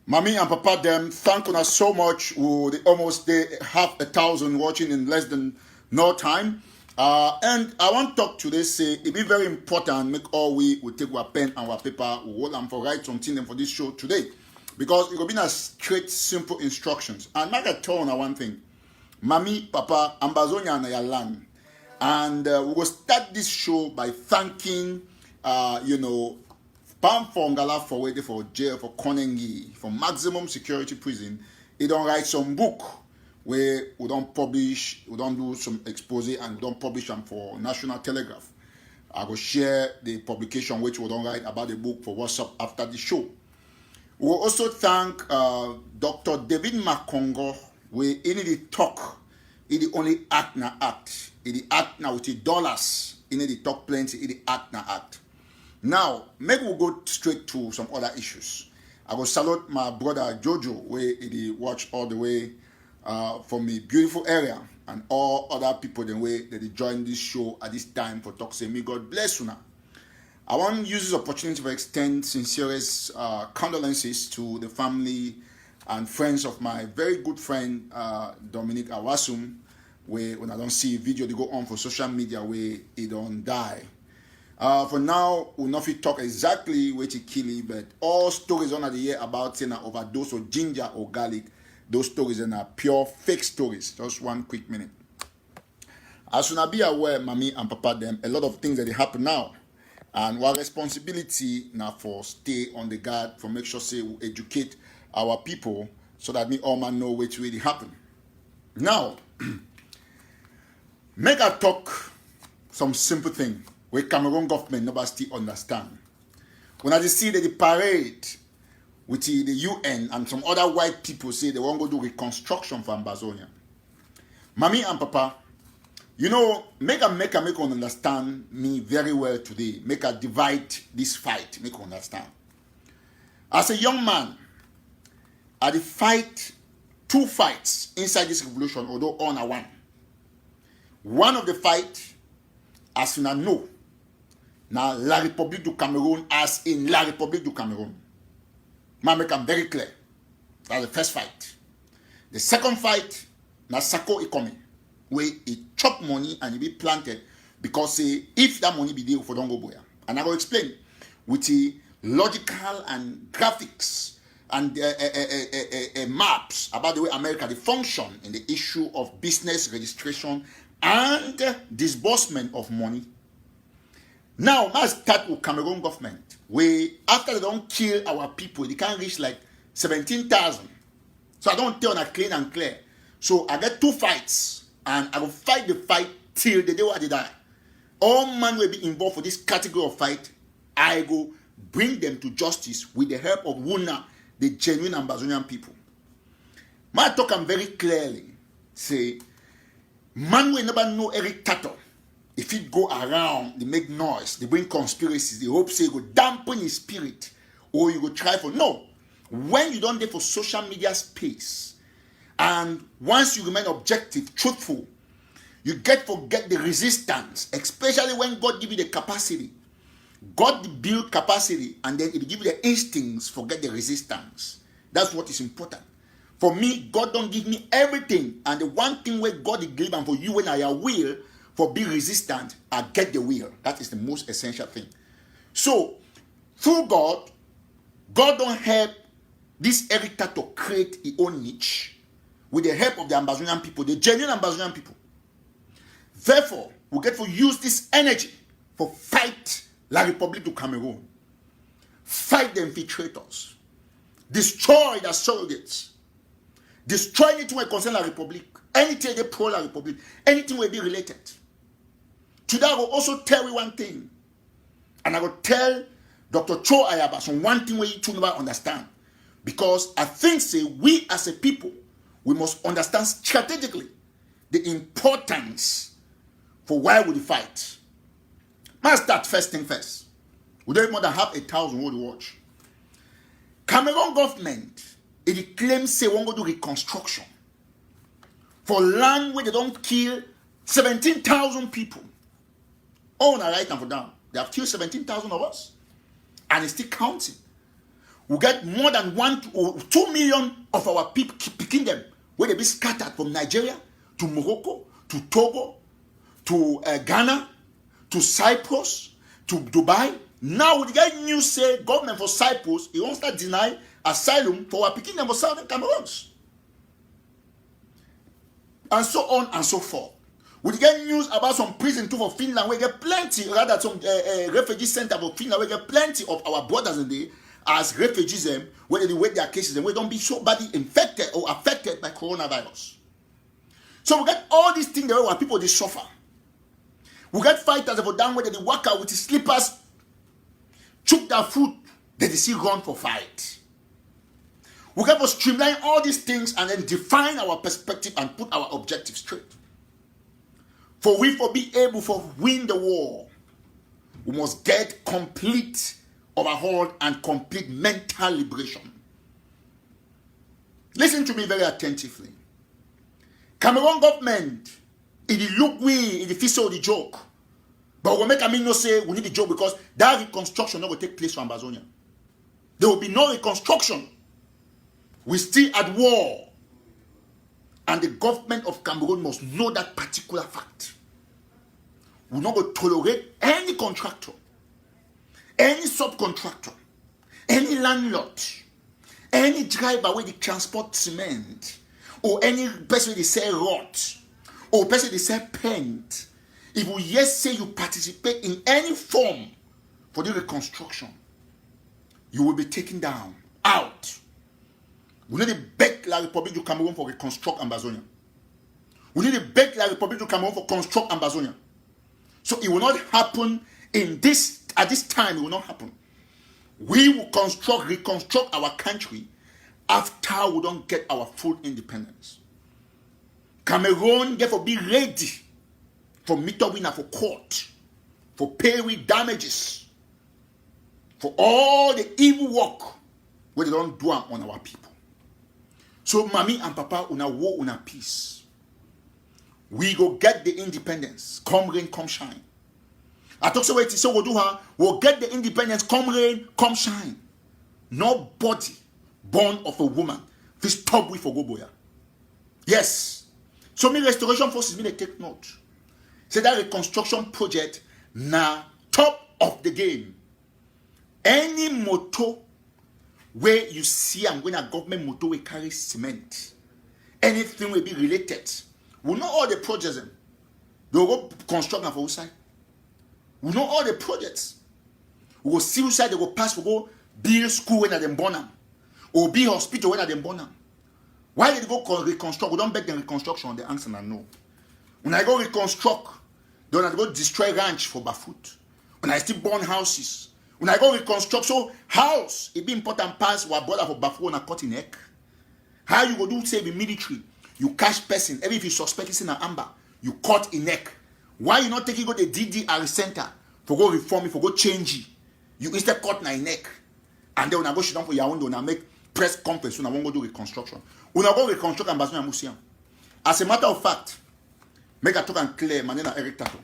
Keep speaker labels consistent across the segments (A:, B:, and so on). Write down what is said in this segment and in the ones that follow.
A: Mommy and Papa them, thank you so much. They almost they have 1,000 watching in less than no time. And I want to talk today, say it be very important, make all we take our pen and our paper, we hold and for write something for this show today. Because it will be a straight, simple instructions. And make a turn on one thing. Mommy, Papa, Ambazonia and your land. And we will start this show by thanking, Pam Fongala for waiting for jail for Konengi, for maximum security prison. He don't write some book where we don't publish, we don't do some expose and we don't publish them for National Telegraph. I will share the publication which we don't write about the book for WhatsApp after the show. We will also thank Dr. David Makongo, where in the talk, he the only act na act. He the act now with the dollars, in the talk plenty, he the act na act. Now, maybe we'll go straight to some other issues. I will salute my brother Jojo, where he watch all the way from the beautiful area, and all other people the way that they join this show at this time for talk. Say, may God bless you now. I want to use this opportunity to extend sincerest condolences to the family and friends of my very good friend Dominic Awasum, where when I don't see a video they go on for social media where he don't die. For now, we'll not talk exactly where to kill him, but all stories on the year about saying an overdose of ginger or garlic, those stories are pure fake stories. Just one quick minute. As soon as be aware, mommy and papa them, a lot of things that they happen now. And our responsibility now for stay on the guard, for make sure say we educate our people so that we all man know what really happen. Now, make a talk some simple thing where Cameroon government nobody still understand. When I see that the parade with the UN and some other white people say they want to do reconstruction for Ambazonia. Mommy and Papa, you know, make one understand me very well today. Make a divide this fight, make one understand. As a young man, I did fight two fights inside this revolution, although on a one. One of the fight, as you know, now La République du Cameroon, as in La République du Cameroon. I make them very clear. That's the first fight. The second fight, now Sako Ikome, where he chop money and he be planted because if that money be there for don't go boya. And I will explain with the logical and graphics and maps about the way America they function in the issue of business registration and disbursement of money. Now, let's start with Cameroon government, where after they don't kill our people, they can reach like 17,000. So I don't tell on clean and clear. So I get two fights, and I will fight the fight till the day where they die. All men will be involved for this category of fight. I go bring them to justice with the help of Wuna, the genuine Ambazonian people. My talk am very clearly say, man will never know Eric TATAW. If it go around, they make noise, they bring conspiracies, they hope say you go dampen his spirit, or you go try for no. When you don't there for social media space, and once you remain objective, truthful, you get the resistance, especially when God give you the capacity. God build capacity, and then He give you the instincts, forget the resistance. That's what is important. For me, God don't give me everything, and the one thing where God is giving for you when I will, for be resistant, I get the will. That is the most essential thing. So, through God don't help this Eric TATAW create his own niche with the help of the Ambazonian people, the genuine Ambazonian people. Therefore, we get to use this energy for fight La République du Cameroon. Fight the infiltrators. Destroy the surrogates. Destroy anything that concerns La République. Anything they pro La République. Anything will be related. Today I will also tell you one thing. And I will tell Dr. Cho Ayaba some one thing where you two never understand. Because I think say we as a people, we must understand strategically the importance for why we fight. Let's start first thing first. We don't more than have 1,000 who watch. Cameroon government, it claims say won't go do reconstruction for land where they don't kill 17,000 people. Oh, na right and for down. They have killed 17,000 of us. and it's still counting. We get more than 1 or 2 million of our people picking them, where they be scattered from Nigeria to Morocco, to Togo, to Ghana, to Cyprus, to Dubai. Now we get news say government for Cyprus, he wants to deny asylum for our picking them for Southern Cameroons. And so on and so forth. We get news about some prison too for Finland. We get plenty, rather some refugee center for Finland. We get plenty of our brothers in there as refugees, where they wait their cases and we don't be so badly infected or affected by coronavirus. So we get all these things where people they suffer. We get fighters for down where they walk out with the slippers, chook their foot, then they still run for fight. We get to streamline all these things and then define our perspective and put our objectives straight. For we for be able to win the war, we must get complete overhaul and complete mental liberation. Listen to me very attentively. Cameroon government, it look we, it feel so the joke. But we make a no say we need the joke because that reconstruction not will take place for Ambazonia. There will be no reconstruction. We still at war. And the government of Cameroon must know that particular fact. We not going to tolerate any contractor, any subcontractor, any landlord, any driver where they transport cement, or any person they sell rot, or person they sell paint. If we yes say you participate in any form for the reconstruction, you will be taken down, out. We need to beg La Republic du Cameroon for reconstruct Ambazonia. We need to beg La Republic du Cameroon for construct Ambazonia. So it will not happen at this time, it will not happen. We will reconstruct our country after we don't get our full independence. Cameroon, therefore, be ready for meter winner for court, for pay with damages, for all the evil work where they don't do on our people. So, mommy and papa, una war, una peace. We go get the independence, come rain, come shine. I talk so we'll do her, we'll get the independence, come rain, come shine. Nobody born of a woman will stop with for go boya. Yes. So me restoration forces me they take note. Say that reconstruction project na top of the game. Any motor where you see I'm going to government motor will carry cement. Anything will be related. We know all the projects. They will go construct for outside. We know all the projects. We will see outside they will pass for go build school when they born them. Or build hospital when they born them. Why did they go reconstruct? We don't beg them reconstruction. The answer is no. When I go reconstruct, they want to go destroy ranch for Bafoot. When I still burn houses. When I go reconstruct, so house, it be important pass what brother for Bafoot and cut in neck. How you go do say the military? You catch person, every if you suspect it's in an amber, you cut in neck. Why you not taking go the DDR center for go reform it, for go change it? You instead cut my neck. And then when I go sit down for Yaoundé, when I make press conference, when I won't go do reconstruction. When I go reconstruct Ambazonia Museum. As a matter of fact, make a talk and clear, manena Eric Tato.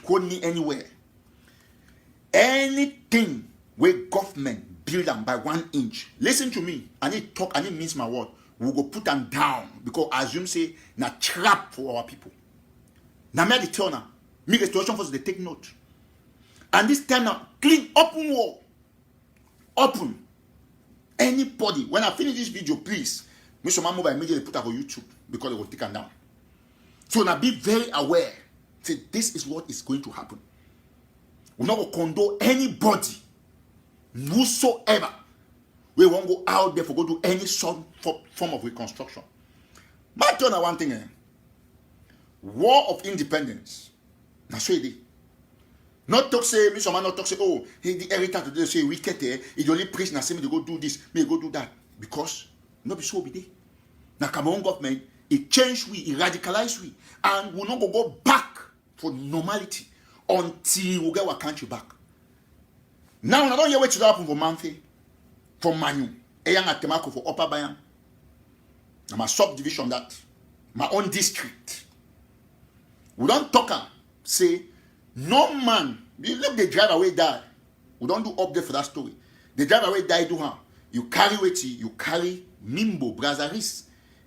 A: Quote me anywhere. Anything where government build them by 1 inch, listen to me, I need talk, I need mince my word. We go put them down because assume say na trap for our people. Now me the turner, me restoration force they take note. And this time now, clean, open wall. Open. Anybody, when I finish this video, please, Mr. Mamfe immediately put it on YouTube because they will take them down. So now be very aware. Say this is what is going to happen. We're not going to condone anybody, whosoever, we won't go out there for go do any form of reconstruction. But tell you one thing, war of independence. That's what it is. Not talk say, Mr. Man, not talk say, oh, the heritage today say wicked there. He only preach and say me to go do this, me go do that. Because not be so be there. Now Cameroon government, it changed we, it radicalized we, and we not go back for normality until we get our country back. Now I don't hear what to happen for Mamfe, for Manu, Eyang Atemako for Upper Bayan. I'm a subdivision that, my own district. We don't talk and say, no man, you look the driver way die. We don't do update for that story. The driver will die do her. You carry weighty, you carry Mimbo, Brazaris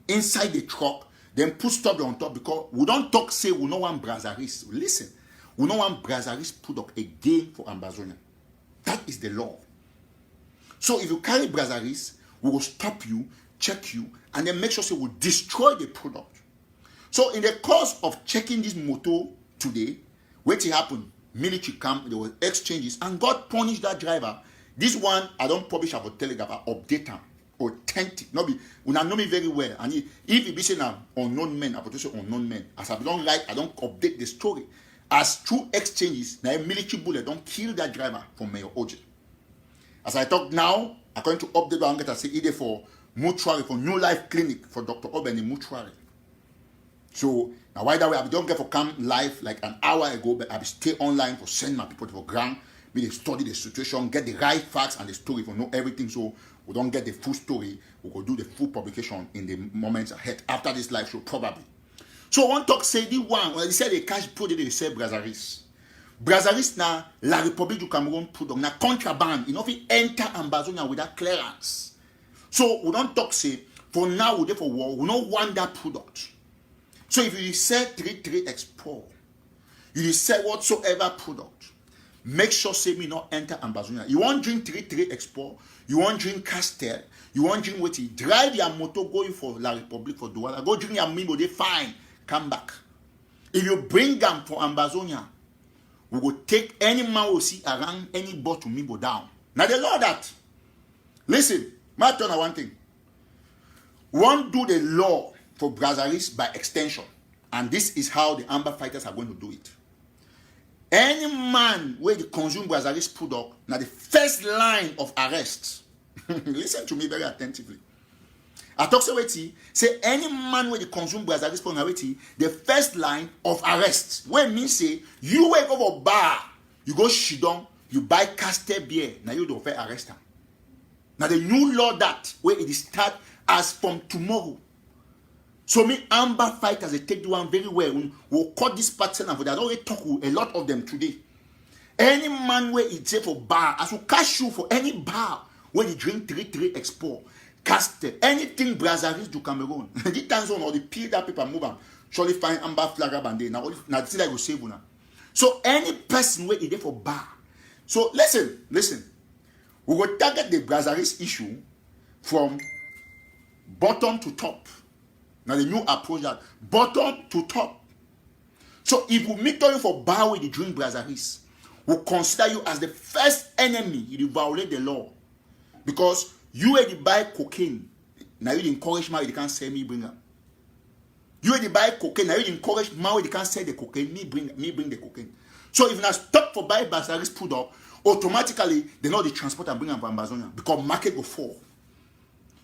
A: inside the truck, then put stop on top because we don't talk say we no want Brazaris. Listen, we no want Brazaris put up again for Ambazonia. That is the law. So if you carry Brazaris, we will stop you, check you, and then make sure say we destroy the product. So in the course of checking this motor today, what happened? Military camp, there were exchanges, and God punished that driver. This one, I don't publish about Telegraph, I update them. Authentic. Not be, when I know me very well, and if it be saying unknown men, I put say unknown men. As I don't like, I don't update the story. As through exchanges, now a military bullet don't kill that driver from Mayor Oji. As I talk now, according to update, I'm going to say either for mortuary, for New Life Clinic, for Dr. Obeni mortuary. So now why that way I don't get for come live like an hour ago, but I stay online for send my people to ground, me they study the situation, get the right facts and the story for know everything. So we don't get the full story. We will do the full publication in the moments ahead after this live show probably. So one talk say the one when they say the cash put they say Brazaris. Brazaris na la Republic du Cameroon put on na contraband. You know if it enter Ambazonia without clearance. So we don't talk say for now we there for war. We don't want that product. So if you sell 33 export, you sell whatsoever product, make sure say me not enter Ambazonia. You want drink 33 export, you want drink Castel, you want drink what you drive your motor going for La Republic for Douala, go drink your Mimbo, they fine, come back. If you bring them for Ambazonia, we will take any man we see around any bottle Mimbo down. Now the law that, listen, my turn on one thing. One do the law for Brazaris by extension. And this is how the Amber fighters are going to do it. Any man where they consume Brazaris product, now the first line of arrest. Listen to me very attentively. I talk say any man where they consume Brazaris product, the first line of arrest. When me say, you wake up a bar, you go shidon, you buy Castel beer, now you don't fair arrest them. Now the new law that, where it is start as from tomorrow. So me Amber fighters, they take the one very well. We'll cut this pattern and for that. I already talk with a lot of them today. Any man where it's for bar, as we cash you for any bar where you drink 3 export, Castel, anything Brazaris do Cameroon. The times on or the peel that paper move on. Surely find Amber flag up and day. Now this is like we save now. So any person where it's there for bar. So listen. We will target the Brazaris issue from bottom to top. Now the new approach that bottom to top. So if we meet you for bar with the drink Brazaris, we'll consider you as the first enemy. You violate the law. Because you already buy cocaine. Now you encourage man, you can't say me bring up. You already buy cocaine. Now you encourage man, you can't say the cocaine. Me bring the cocaine. So if you now stop for buy Brazaris product, automatically they know the transport and bring them from Amazonia because market will fall.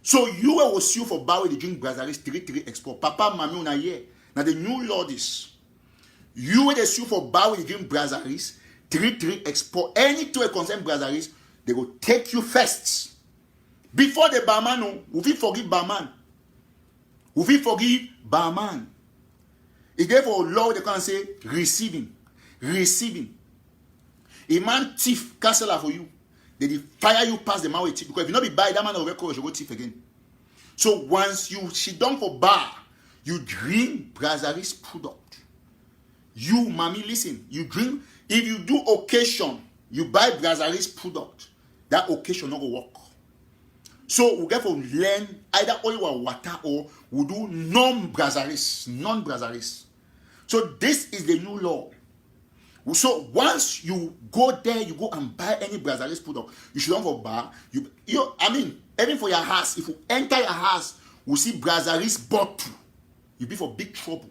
A: So you will sue for bar with the drink Brazaris 3 export. Papa, mami, una here. Now the new law is you will sue for bar with the drink Brazaris 3 export. Any to a concern Brazaris, they will take you first. Before the barman, no, we forgive barman. We forgive barman. If therefore law they can say receiving. A man thief cancel for you. They fire you past the man with thief. Because if you not be buy that man will record, you go thief again. So once you sit down for bar, you drink Brazaris product. You, mommy, listen. You drink. If you do occasion, you buy Brazaris product. That occasion not go work. So we get to learn either oil water or we do non-Brazaris. So this is the new law. So once you go there, you go and buy any Brazaris product, you should not for bar. Even for your house, if you enter your house, we see Brazaris bottle, you be for big trouble.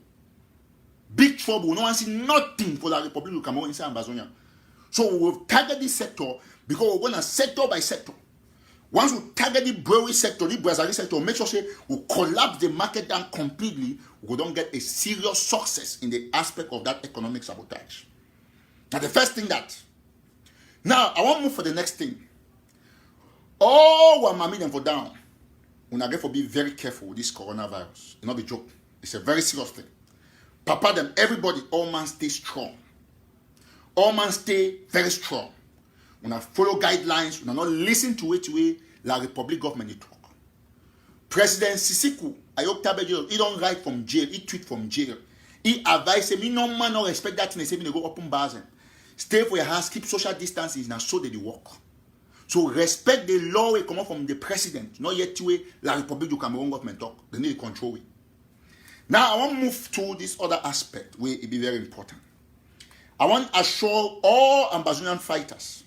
A: Big trouble. We don't see nothing for the Republic of Cameroon inside Amazonia. So we will target this sector because we're going to sector by sector. Once we target the brewery sector, the Brazaris sector, make sure we collapse the market down completely, we don't get a serious success in the aspect of that economic sabotage. Now the first thing that. Now I want to move for the next thing. Oh, what mommy them for down. We now get to be very careful with this coronavirus. It's not a joke. It's a very serious thing. Papa them, everybody, all man stay strong. All man stay very strong. Una follow guidelines, una not listen to it way la Republic government they talk. President Sisiku, he don't write from jail, he tweet from jail. He advise me no man no respect that thing, they say me go open bars. Stay for your house, keep social distances, now so they work. So respect the law will come out from the president, not yet to la Republic du Cameroon government talk. They need to control it. Now I want to move to this other aspect where it be very important. I want to assure all Ambazonian fighters,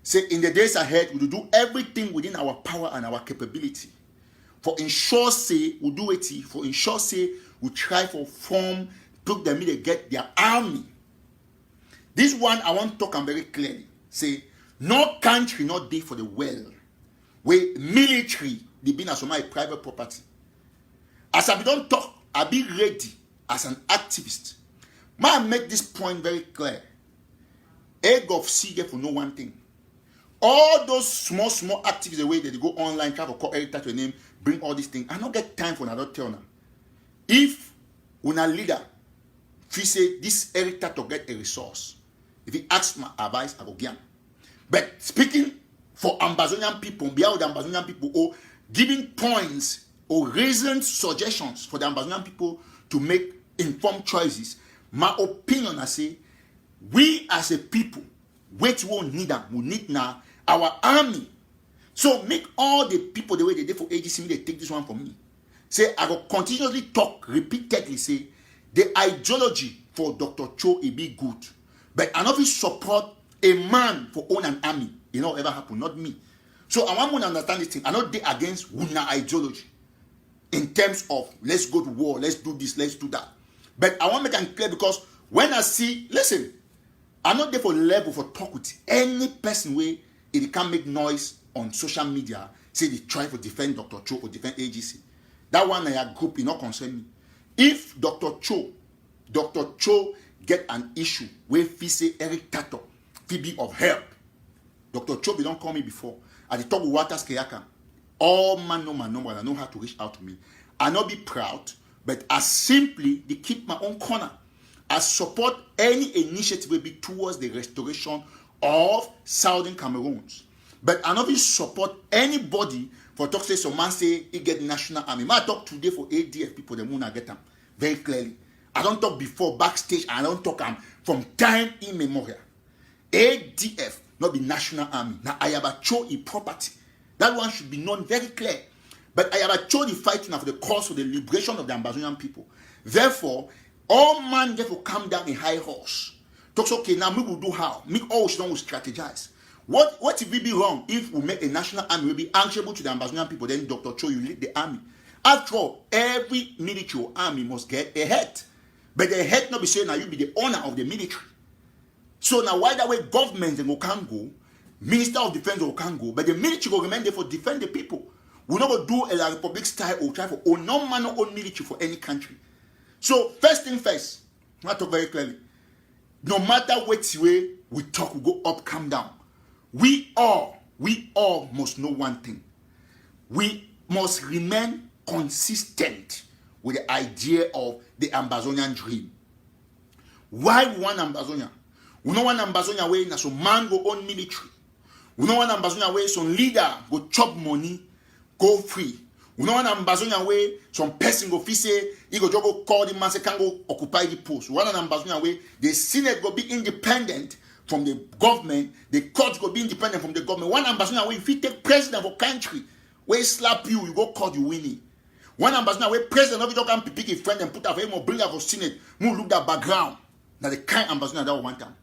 A: say in the days ahead, we will do everything within our power and our capability. For ensure say we do it, for ensure say we try for form, put them in to get their army. This one I want to talk very clearly. Say, no country not there for the well. Where military, they been as my private property. As I don't talk, I be ready as an activist. May I make this point very clear. Egg of sea for no one thing. All those small activities the way that they go online, try to call Eric to your name, bring all these things. I don't get time for another tell now. If una leader, if he say this Eric to get a resource, if he asks my advice, I go give him. But speaking for Ambazonian people, behind the Ambazonian people, or giving points or reasons, suggestions for the Ambazonian people to make informed choices, my opinion I say, we as a people, which we need them, we need now our army. So make all the people the way they did for AGC, they take this one from me. Say, I will continuously talk, repeatedly say, the ideology for Dr. Cho it be good. But I not support a man for own an army. It not ever happen, not me. So I want to understand this thing. I not there against Wuna ideology. In terms of let's go to war, let's do this, let's do that. But I want to make it clear because when I see, listen, I'm not there for level for talk with any person where it can make noise on social media, say they try to defend Dr. Cho or defend AGC. That one I group is not concern me. If Dr. Cho get an issue where he say Eric TATAW, be of help. Dr. Cho don't call me before. At the top of Waters Kayaka. All man know my number and I know how to reach out to me. I not be proud, but I simply they keep my own corner. I support any initiative will be towards the restoration of Southern Cameroons. But I not be support anybody for talk say some man say he get national army. I talk today for ADF people, the moon I get them very clearly. I don't talk before backstage, I don't talk from time immemorial. ADF not be national army. Now Ayabacho is property. That one should be known very clear. But Ayabacho is fighting for the cause of the liberation of the Ambazonian people. Therefore, all man get to come down a high horse. Talks okay, now we will do how? Make all we will strategize. What if we be wrong if we make a national army will be answerable to the Ambazonian people, then Dr. Cho, you lead the army. After all, every military army must get a head. But the head not be saying now you be the owner of the military. So now why that way government can go, Minister of Defense can go, but the military will remain there for defend the people. We not do a republic style or try for own no man or own military for any country. So first thing first, I talk very clearly. No matter which way we talk, we go up, come down. We all must know one thing. We must remain consistent with the idea of the Ambazonian dream. Why we want Ambazonia? We don't want Ambazonia where some man go own military. We don't want Ambazonia where some leader go chop money, go free. We don't want Ambazonia where some person go say he go just go call the man say can go occupy the post. We want an Ambazonia where the Senate go be independent from the government, the court go be independent from the government. One Ambazonia where if you take president of a country, where he slap you, you go court, you winning. One Ambazonian where president of it can pick his friend and put up him or bring up for Senate, move look that background. Now the kind Ambazonian that we want them.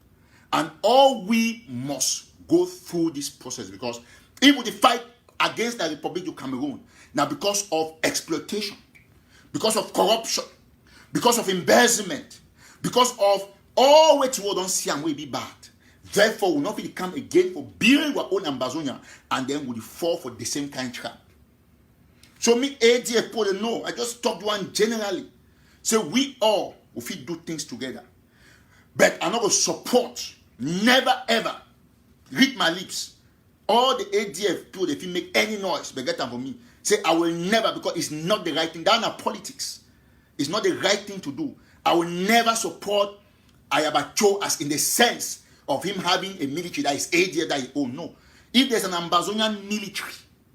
A: And all we must go through this process because if we fight against the Republic of Cameroon, now because of exploitation, because of corruption, because of embezzlement, because of all which we don't see and will be bad. Therefore, we'll not really come again for building our own Ambazonia and then we'll fall for the same kind of trap. So me ADF put no, I just talked one generally. So we all will do things together. But I'm not going to support, never ever, read my lips. All the ADF people, if you make any noise, but get them for me. Say, I will never, because it's not the right thing. That's not politics. It's not the right thing to do. I will never support Ayabacho as in the sense of him having a military that is ADF that he owns. No. If there's an Ambazonian military,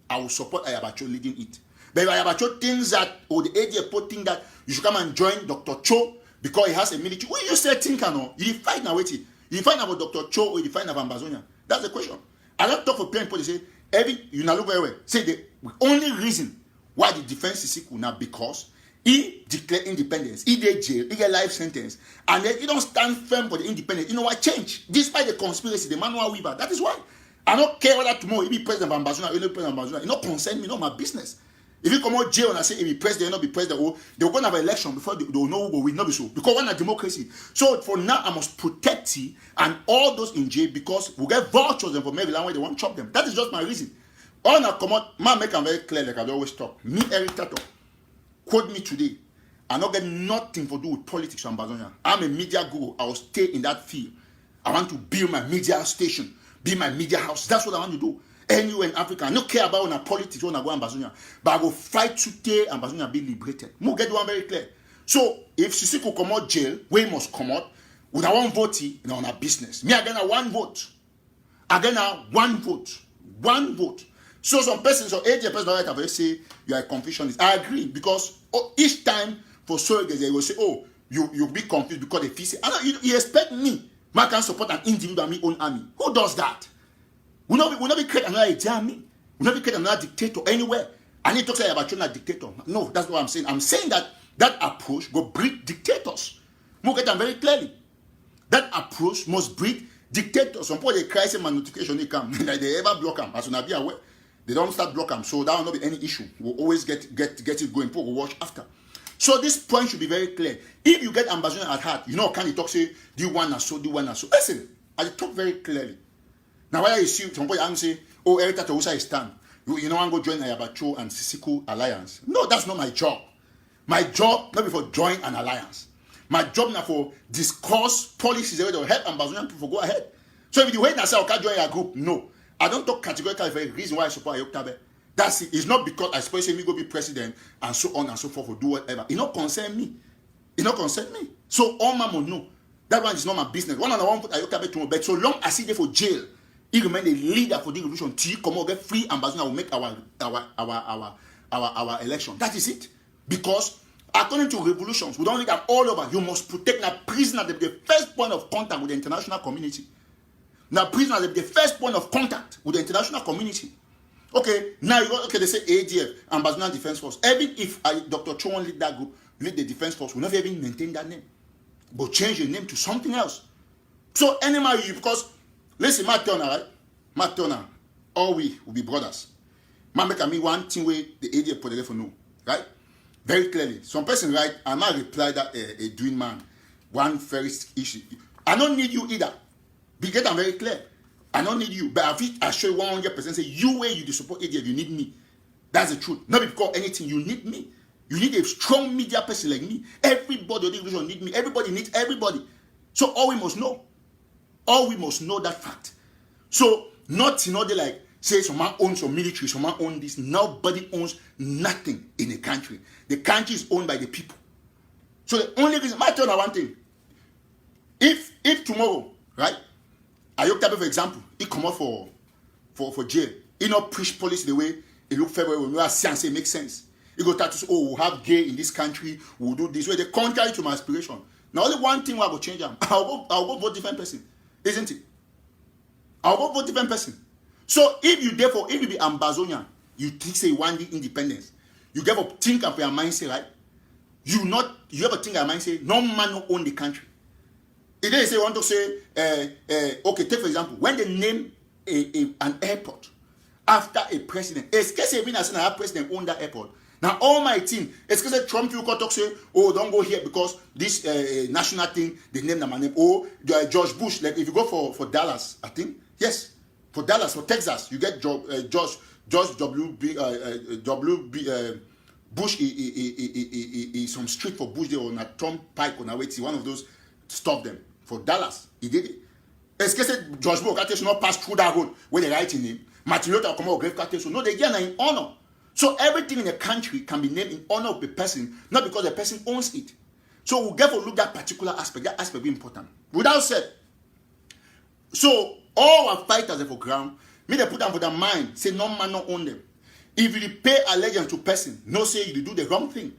A: I will support Ayabacho leading it. But if Ayabacho thinks that, or the ADF think that you should come and join Dr. Cho because he has a military, when you say think, you fight now, wait. You find about Dr. Cho or you find about Ambazonia. That's the question. I don't talk for plain people. They say, you now look very well. Say the only reason why the defense is equal now because he declared independence, he did jail, he get life sentence, and then he don't stand firm for the independence. You know what change? Despite the conspiracy, the manual weaver. That is why. I don't care whether tomorrow he be president of Ambazonia, he be president of Ambazonia. It don't concern me, not my business. If you come out jail and I say he be president, not be president, they're going to have an election before they will know who will not be so. Because we're not democracy. So for now, I must protect he and all those in jail because we get vouchers and from every land where they want to chop them. That is just my reason. All now come out, man, make them very clear like I always talk. Me, Eric TATAW, quote me today. I not get nothing to do with politics or Ambazonia. I'm a media guru. I will stay in that field. I want to build my media station, build my media house. That's what I want to do. Anywhere in Africa, I don't care about when politics when I go Ambazonia, but I will fight to take Ambazonia be liberated. We'll get one very clear. So if Sisi could come out jail, we must come out. With our one vote, on our business. Me again, one vote. Again, one vote. One vote. So some persons or 80 persons right have say you are a confusionist. I agree because each time for surrogates they will say, oh, you be confused because they feel say, you expect me, man can support an individual and me own army. Who does that? We'll not be create another army. We'll not be create another dictator anywhere. I need to say about China dictator. No, that's what I'm saying. I'm saying that approach will breed dictators. We'll get them very clearly. That approach must breed dictators. Some people they cry say my notification they come. Like they ever block them. As soon as be aware, they don't start block them. So that will not be any issue. We'll always get it going. People will watch after. So this point should be very clear. If you get Ambazonia at heart, you know, can you talk say, do one and so, do one and so. Listen, I talk very clearly. Now, whether you see somebody and say, oh, Eric TATAW is stand, you know, I'm going to join Ayabacho and Sisiku alliance. No, that's not my job. My job not be for join an alliance. My job now for discuss policies that will help Ambazonian people go ahead. So if you wait and say, okay, join your group, no. I don't talk categorically for a reason why I support Ayoktabe. That's it. It's not because I suppose me go be president and so on and so forth or do whatever. It not concern me. It not concern me. So all my money, no. That one is not my business. One and I want to put Ayoktabe to my bed. So long as he there for jail, he remain a leader for the revolution. Till come out get free Ambazonia will make our election. That is it. Because according to revolutions, we don't need them all over. You must protect the prisoner. The first point of contact with the international community. Now, prisoner the first point of contact with the international community. Okay, now you go, okay, they say ADF, Ambazonian Defense Force. Even if Dr. Cho lead that group, lead the Defense Force, we'll never even maintain that name. But change the name to something else. So, anyhow, because, listen, my turn, right? My turn, all we will be brothers. Man, make me one thing where the ADF put the for no, right? Very clearly. Some person, right, I might reply that a doing man, one first issue. I don't need you either. Be get them very clear. I don't need you, but I show you 100% say you where you support ADF, you need me. That's the truth. Not because anything, you need me. You need a strong media person like me. Everybody on the division need me. Everybody needs everybody. So all we must know that fact. So not in order like say someone owns some military, someone owns this. Nobody owns nothing in a country. The country is owned by the people. So the only reason, my turn on one thing. If tomorrow, right? Ayoktabe, for example, he come out for jail. He not preach policy the way it look favorable when we are saying say it makes sense. He go start to say, oh, we'll have gay in this country, we'll do this way. The contrary to my aspiration. Now only one thing I will change them. I'll go vote different person. Isn't it? I'll go vote different person. So if you be Ambazonian, you think say one day independence, you give up think of your mindset, right? You have a think of your mindset, no man no own the country. If they say want to say, okay, take for example, when they name an airport after a president, it's because a president own that airport. Now all my team, it's because Trump you got to say, oh, don't go here because this national thing they name them my name. Oh, George Bush. Like if you go for Dallas, I think yes, for Dallas, for Texas, you get George Bush. Some street for Bush there on a Trump Pike on a way. One of those stop them. For Dallas, he did it. Est-ce que c'est George Bush should not pass through that road where they write in him? Material that come out grave so no, they get in honor. So everything in a country can be named in honor of the person, not because the person owns it. So we'll get to look at that particular aspect. That aspect be important. Without said, So all our fighters for ground, me they put them for their mind, say no man not own them. If you pay allegiance to person, no say you do the wrong thing.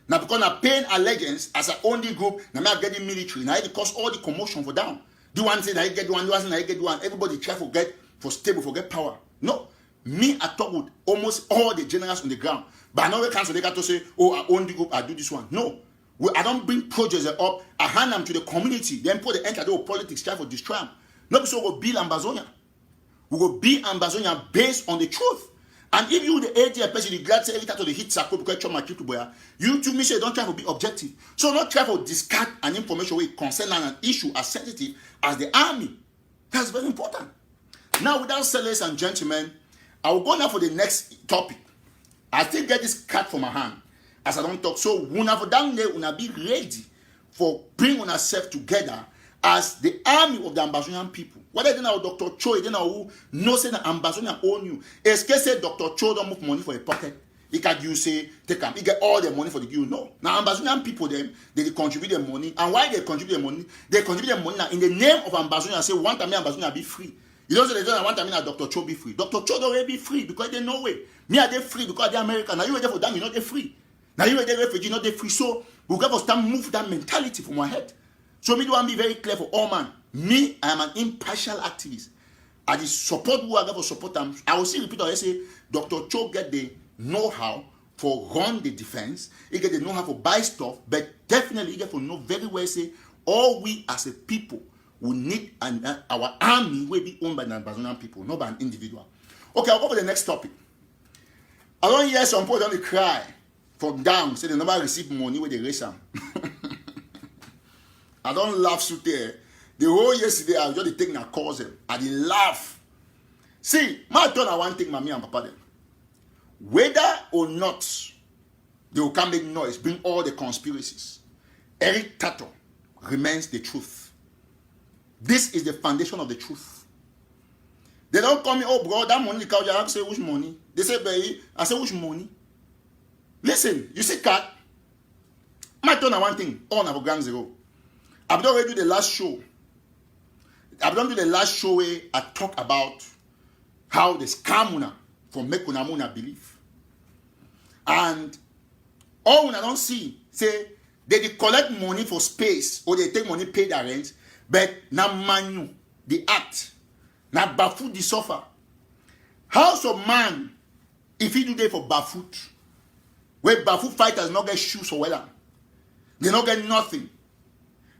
A: Now because I'm paying allegiance as an only group, now I'm getting military. Now it cause all the commotion for down. Do one thing, I get one, do one thing, I get one. Everybody try for get for stable, for get power. No. Me, I talk with almost all the generals on the ground. But I know they can't so they got to say, oh, I own the group, I do this one. No. I don't bring projects up, I hand them to the community, then put the enter the politics, try for destroy them. No, so we'll build Ambazonia. We will build Ambazonia based on the truth. And if you, the ADF person, the glad say every time to the hit circle because my people boy, you too, me say don't try to be objective. So not try to discard an information where it concerns an issue as sensitive as the army. That's very important. Now, without say, ladies and gentlemen, I will go now for the next topic. I still get this card from my hand as I don't talk. So, una for down there, una be ready for bring ourselves together as the army of the Ambazonian people. Whether they know Dr. Cho, they know who no say the Ambazonian own you. Est-ce que say Dr. Cho don't move money for a pocket? He can you say take him. He get all the money for the you. No. Now Ambazonian people them they contribute their money, and why they contribute their money? They contribute their money now in the name of Ambazonia. Say one time Ambazonia be free. You don't say they don't want time Dr. Cho be free. Dr. Cho don't be free because they no way. Me are they free because they're American. Now you ready for them, you're not they free. Now you ready refugee, not they free. So we got to start move that mentality from my head. So me do want to be very clear for all man. Me, I am an impartial activist. I just support who I got to support them. I will still repeat what I say. Dr. Cho get the know-how for run the defense. He get the know-how for buy stuff, but definitely he get to know very well say all we as a people we need our army will be owned by the Ambazonian people, not by an individual. Okay, I'll go for the next topic. I don't hear some people don't cry from down, say they never receive money when they raise them. I don't laugh so there. The whole yesterday I was just taking a cause them. I didn't laugh. See, my turn I want to take mommy and papa them. Whether or not they will come make noise, bring all the conspiracies. Eric TATAW remains the truth. This is the foundation of the truth. They don't call me, oh bro, that money, I say which money? They say, baby, I say which money? Listen, you see cat. My turn I one thing, all on ground zero. I've done already the last show. I've done the last show where I talk about how the scam una from make una believe. And all una don't see, say, they collect money for space or they take money, pay their rent, but na manu, the act, na bafoot the suffer. House of man, if he do that for bafoot, where bafoot fighters not get shoes or well, they not get nothing.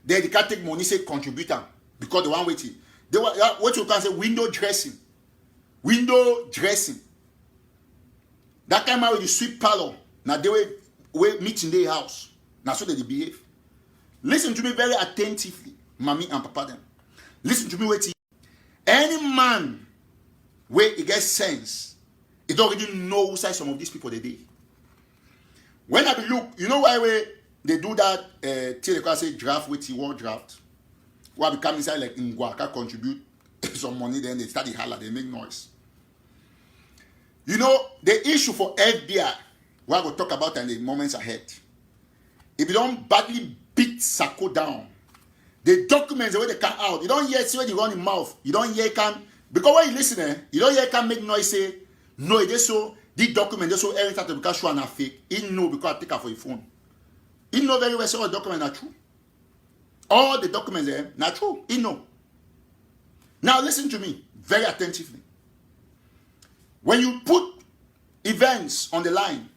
A: They can't take money, say contributor, because the one waiting. They what you can say window dressing. Window dressing. That time with the sweet parlor, now they were meet in their house. Now so they behave. Listen to me very attentively, mommy and papa them. Listen to me waiting. Any man where he gets sense, he don't really know who side some of these people they did. When I be look, you know why they do that till they can say draft with the war draft. Why become inside like in Guaca contribute some money, then they start the holler, they make noise. You know, the issue for FBI, what I will talk about in the moments ahead. If you don't badly beat Sako down, the documents the way they come out, you don't hear see when you run in mouth, you don't hear can because when you listen, you don't hear can make noise say no, it is so this document they so every time because show na fake. He know because I take her for your phone. He know very well say all the documents are true. All the documents there not true. He know. Now listen to me very attentively. When you put events on the line,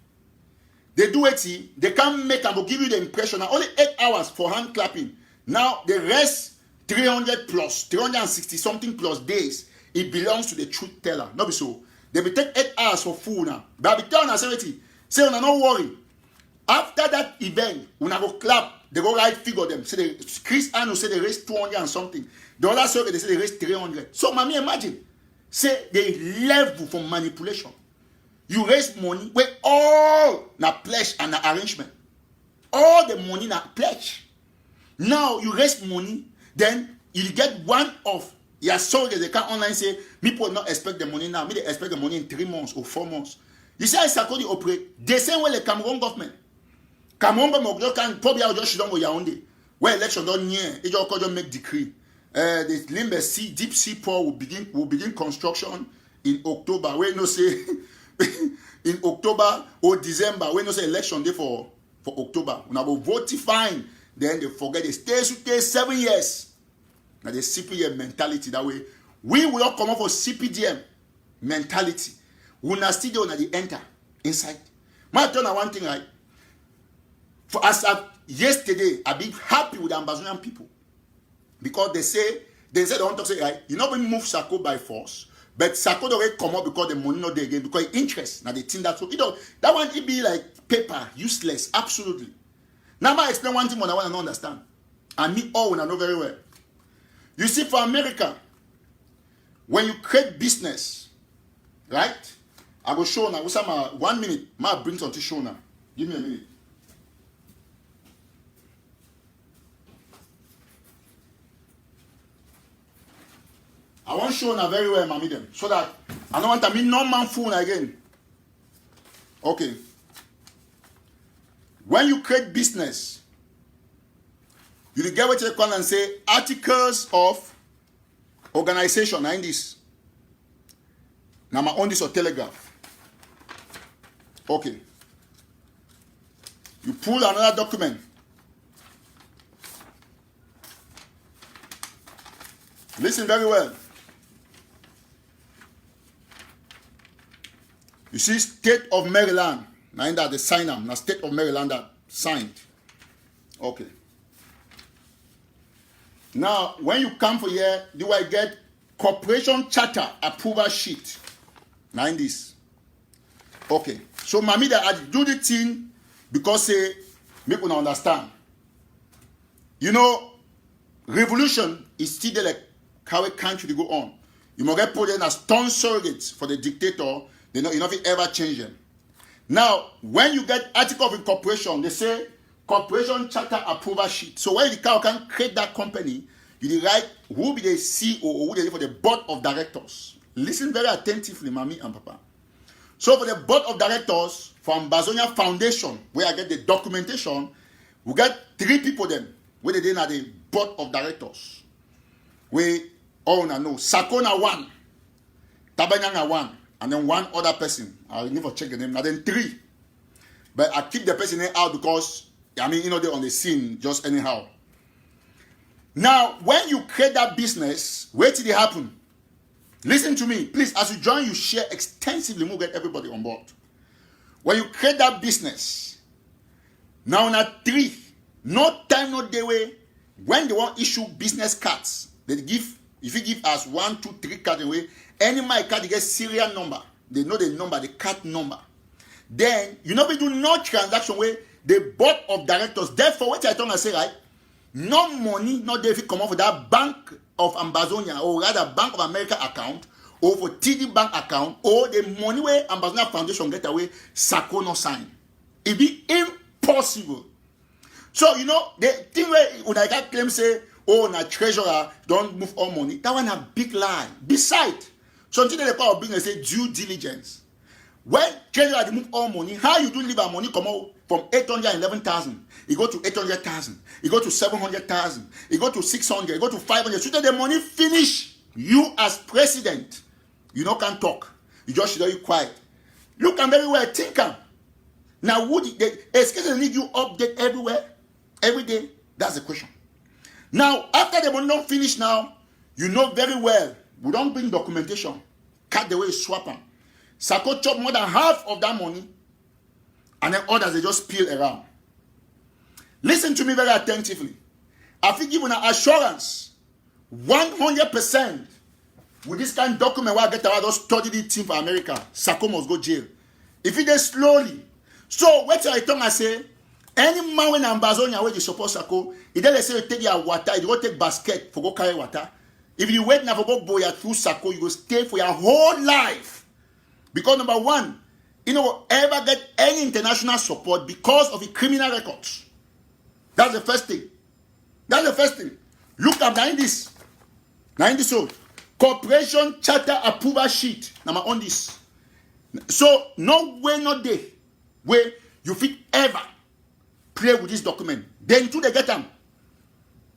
A: they do it, they can make and will give you the impression that only 8 hours for hand clapping. Now the rest 300 plus, 360 something plus days, it belongs to the truth teller. Not be so. They will take 8 hours for food now. But I be telling us everything. Say, no worry. After that event, when I go clap, they go right figure them. Say Chris Anno say they raised 200 and something. The other circuit they say they raised 300. So mommy imagine. Say they level from manipulation. You raise money where all na pledge and na arrangement. All the money na pledge. Now you raise money, then you get one of your soldiers. They can online say, people not expect the money now. Me they expect the money in 3 months or 4 months. You see how Sarkozy operate? The same way the Cameroon government. Cameroon government can probably just shut down with Yaoundé. Where election don't near, it just make decree. the Limbe Sea, deep sea port will begin construction in October. We no say in October or December. We no say election day for October. When I will vote fine, then they forget they stay 7 years. Now the CPDM mentality that way. We will not come up for CPDM mentality. We will still do the enter inside. My turn one thing right. For as of yesterday, I've been happy with the Ambazonian people. Because they said they want to say, right, you not been move Sako by force, but Sako don't come up because the money not there again, because interest. Now they think that so that one it be like paper, useless, absolutely. Now I explain one thing what I want to understand. And me all when I know very well. You see, for America, when you create business, right? I will show now. 1 minute. My bring something show now. Give me a minute. I want to show now very well, my medium, so that I don't want to meet no man phone again. Okay. When you create business, you get what you call and say articles of organization. In this. Now my own this or telegraph. Okay. You pull another document. Listen very well. You see, State of Maryland. Now that they sign them. Now State of Maryland that signed. Okay. Now, when you come for here, do I get corporation charter approval sheet? Now in this. Okay. So, mommy, that I do the thing because say, make you understand. You know, revolution is still there like how a country go on. You must get put in as stone surrogates for the dictator. They know you nothing ever change them. Now, when you get article of incorporation, they say corporation charter approval sheet. So when the cow can create that company, you write who be the CEO or who they for the board of directors. Listen very attentively, mommy and papa. So for the board of directors from Bazonia Foundation, where I get the documentation, we get 3 people then where they did at the board of directors. We all know Sakona 1, Tabanyanga 1. And then 1 other person. I'll never check the name. Now then 3. But I keep the person name out because, I mean, they're on the scene just anyhow. Now, when you create that business, wait till it happen. Listen to me. Please, as you join, you share extensively. We'll get everybody on board. When you create that business, now not 3. No time, no day way. When they want issue business cards, they give, if you give us 1, 2, 3 cards away, any my card, they get serial number. They know the number, the card number. Then, you know, we do no transaction where the board of directors, therefore, what I told I say, right? No money, not there if you come off with that Bank of Ambazonia, or rather Bank of America account, or for TD Bank account, or the money where Ambazonia Foundation get away, Sako no sign. It be impossible. So, you know, the thing where when I got claim say, oh, na treasurer don't move all money, that one a big lie. Besides, something that they call business say due diligence. When treasurer they move all money, how you do leave our money come out from 811,000? It go to 800,000. It go to 700,000. It go to 600. It go to 500. So that the money finish, you as president, you no can talk. You just should be quiet. You can very well think. Now, would they need you update everywhere, every day? That's the question. Now, after the money don't finish now, you know very well, we don't bring documentation. Cut the way, swap them. Sako chop more than half of that money, and then others, they just peel around. Listen to me very attentively. I think given an assurance, 100%, with this kind of document where I get around, just study the team for America, Sako must go jail. If it is slowly. So, what I tell I say, any man when Ambazonia where you suppose Sako, if they say you take your water, you go take basket for go carry water. If you wait now for go boy through Sako, you go stay for your whole life. Because number 1, you know, ever get any international support because of the criminal records. That's the first thing. That's the first thing. Look at this. Now in this old corporation charter approval sheet. Now on this. So no way, no day where you fit ever play with this document. Then to they get them.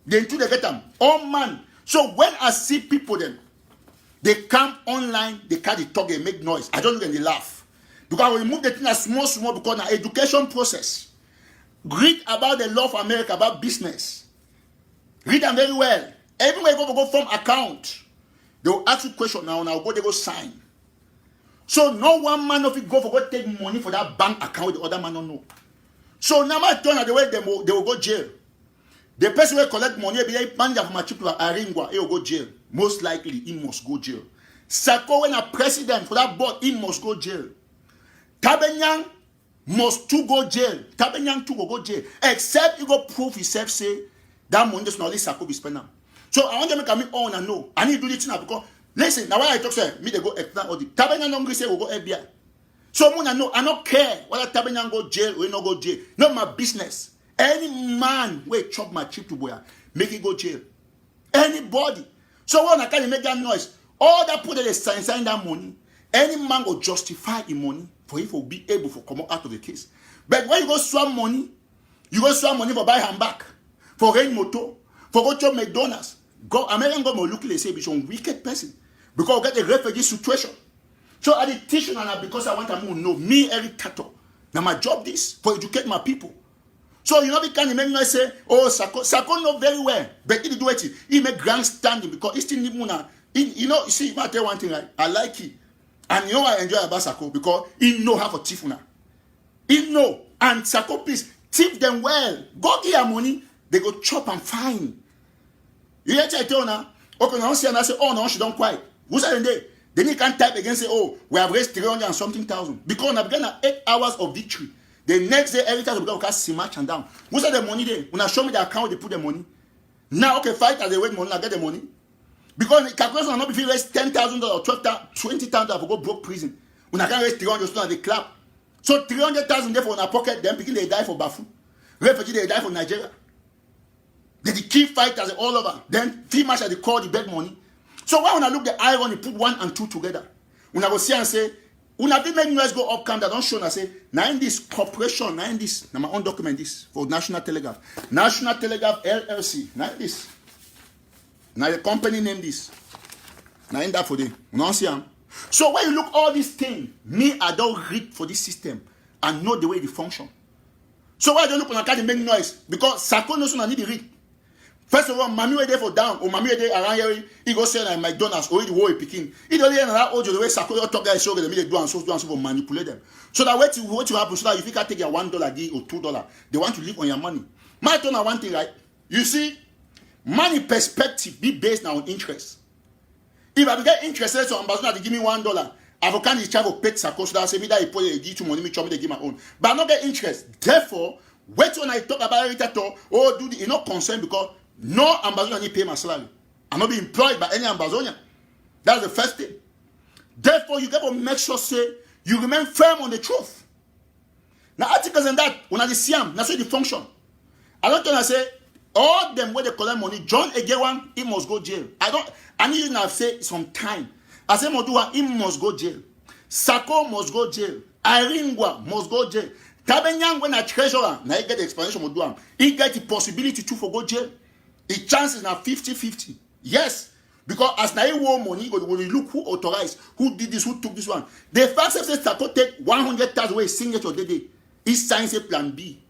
A: Then to they get them. Oh man. So when I see people then, they come online, they carry talk, they make noise. I don't look and they laugh. Because we move the thing as small because now education process. Read about the law of America, about business. Read them very well. Everywhere you go from account, they will ask you question now go, they go sign. So no one man of it go for go take money for that bank account, the other man don't know. So now my turn the way they will go jail. The person will collect money, be a manager for my chip to Aringwa, he will go jail. Most likely, he must go jail. Sako when a president for that board, he must go jail. Tabenyang must to go jail. Tabenyang to go jail. Except he go prove himself say that money does not only Sako be spent now. So I want them to come on and know. I need to do this now because listen, now when I talk say me they go explain all the Tabenyang don't say we go FBI. So I know I don't care whether Tabenyang go jail or not go jail. Not my business. Any man will chop my chip to boy, make it go jail. Anybody. So when I can't make that noise, all that put they sign that money, any man will justify the money for him to be able to come out of the case. But when you go swap money, for buy handbag, for rent motor, for go to McDonald's. Go American government look like say be some wicked person because we get a refugee situation. So I did teach you now because I want to know me every TATAW. Now my job this for educate my people. So you know we can't make noise say, oh Sako know very well, but he do it. He make grandstanding because he still need money. You know, you see, I tell one thing, right? I like it. And you know I enjoy about Sako because he know how to thief now. He know. And Sako, please, thief them well. Go give your money, they go chop and fine. You hear what I tell now? Okay, now see and I say, oh no, she don't quite. Who's that in there? Then he can't type again say, oh, we have raised 300 and something thousand. Because now began 8 hours of victory. The next day, every time we go see match and down. Who's that the money there? When I show me the account, they put the money. Now, okay, fight as they wait money, I get the money. Because the calculation will not be if you raise $10,000 or $20,000 for go broke prison. When I can't raise 300, so they clap. So 300,000 there for in our pocket, then picking they die for Bafu. Refugee they die for Nigeria. They keep fighters all over. Then fee match they call the beg money. So when I look the irony, put 1 and 2 together. When I go see and say, when I did make US go up camp, that don't show and I say, now in this corporation, now in this, now my own document this for National Telegraph. National Telegraph LLC, now in this. Now the company name this. Now in that for them. You know see them? So when you look all these things, me I don't read for this system and know the way they function. So why I don't look when I can't make noise? Because Sako knows when I need to read. First of all, Mami were there for down, or Mami were there around here, he go sell like McDonald's, or he go picking. He don't hear that audio the way Sako talk guys show them, they do and so for manipulate them. So that what you happen, so that if you can take your $1 deal or $2, they want to live on your money. My turn on one thing, right? You see, money perspective be based now on interest. If I get interested, so ambassador they give me $1, I will can't travel pet Sako, so that I say me that he put a give to money, me trouble they give my own. But I not get interest. Therefore, wait when I talk about it at all, or do the not concern because no ambassador need pay my salary. I'm not being employed by any ambassador. That's the first thing. Therefore, you got to make sure say you remain firm on the truth. Now, articles and that when I see them, that's the function. I don't tell I say all them where they collect money. John Egewan, he must go jail. I need to say some time. I say Modua, he must go jail. Sako must go jail. Iringwa must go jail. Tabenyang when a treasurer, now he get the explanation of Modua. He get the possibility to for go jail. The chances are 50-50. Yes. Because as now he want money, when you look who authorized, who did this, who took this one. The fact that Sako take 100,000 away signature day. He signs a plan B.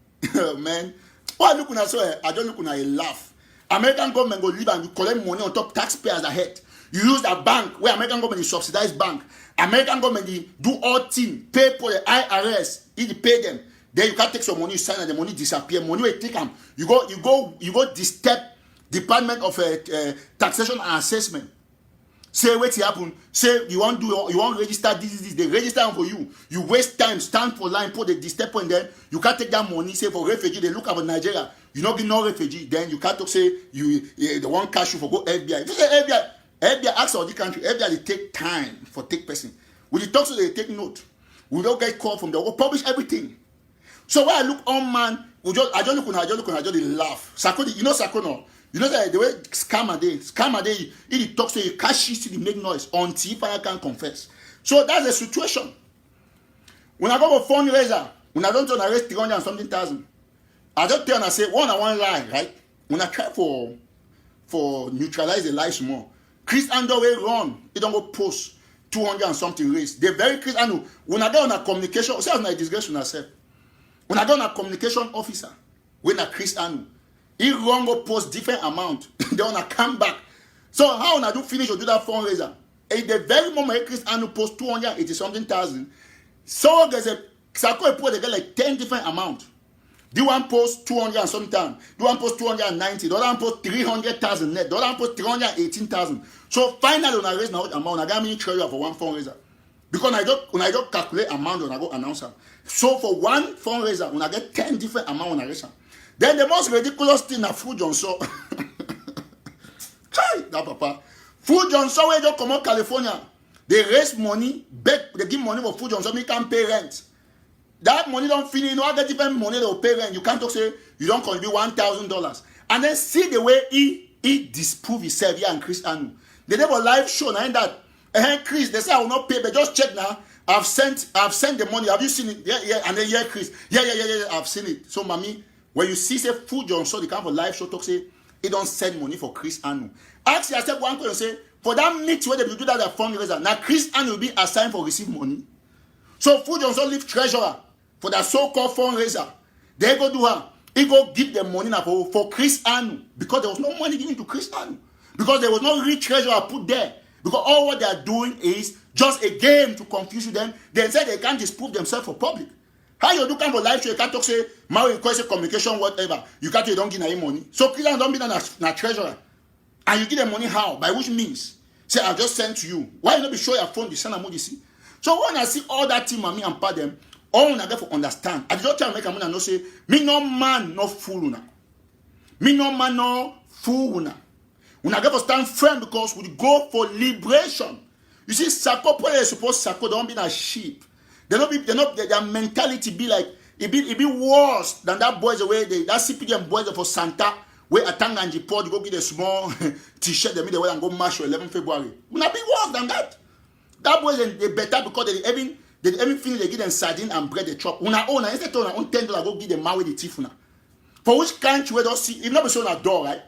A: Man. Oh, I look when I saw I don't look when I laugh. American government go live and you collect money on top taxpayers ahead. You use that bank where American government is subsidized bank. American government do all things, pay for the IRS, he pay them. Then you can't take some money, you sign and the money disappear. Money will take them. You go this step. Department of Taxation and Assessment. Say what happen. Say you want register this. They register for you. You waste time, stand for line, put the step point. Then you can't take that money. Say for refugee, they look at Nigeria. You not give no refugee. Then you can't talk. Say you the one cash you for go FBI. If you say FBI acts of the country. FBI they take time for take person. When you talk to they take note. We don't get call from them. We publish everything. So when I look on man, I just laugh. Sako, you know Sako no. You know that the way scammer day, he talks to you, cash to the make noise until I can confess. So that's the situation. When I go for fundraiser, when I don't turn raise 300 and something thousand, I just tell and I say one lie, right? When I try for for neutralize the lies more. Chris Andrew will run. He don't go post 200 and something race. They very Chris Andrew. When I go on a communication, say I disgrace on myself. When I go on a communication officer, when a Chris Andrew, he run go post different amount. They wanna come back. So how when I do finish or do that fundraiser? At the very moment Chris Andrew post 280 something thousand, so there's a Sako post they get like 10 different amount. The one post 200 and something, the one post 290, the other one post 300,000 net, the other one post 318,000. So finally when I raise my amount, I got me treasure for one fundraiser. Because when I don't calculate amount when I go announce them. So for one fundraiser, when I get 10 different amount when I raise them. Then the most ridiculous thing na Food Johnson. Chai, that papa. Food Johnson where you come out California. They raise money, they give money for Food Johnson, you can't pay rent. That money don't finish, you know, I get different money they will pay rent. You can't talk say you don't contribute $1,000. And then see the way he disprove himself here and Chris Anu. They have a live show now and that Chris, they say I will not pay, but just check now. I've sent the money. Have you seen it? Yeah. And then Chris. Yeah, I've seen it. So mommy, when you see say Food Johnson, they come for live show talk say he don't send money for Chris Anu. Ask yourself one question, say for that meet where they will do that fundraiser, now Chris Anu will be assigned for receive money. So Food Johnson leave treasurer for that so-called fundraiser. They go do her. He go give them money now for Chris Anu. Because there was no money given to Chris Anu. Because there was no real treasurer put there. Because all what they are doing is just a game to confuse you. Then they say they can't disprove themselves for public. How you do kind of live show, you can't talk say, my request communication, whatever. You can't you don't give any money. So Chris Anu don't be na treasurer. And you give them money how? By which means? Say, I've just sent to you. Why you not be sure your phone, the send a money, see? So when I see all that team and me and part them, all I get for understand. I just try to make a man no say, me no man no fool una. Me no man no fool una. When I get for stand firm because we go for liberation. You see, Sako is supposed Sako don't be a sheep. Their mentality be like it be worse than that boys away that CPDM boys for Santa where Atanga and Jipod go get a small t-shirt they way and go march for 11 February. Will not be worse than that. That boys they better because they even finish they give them sardine and bread they chop. Una own instead of on $10 go give them marry the thief now. For which country we don't see if not be so on a door, right?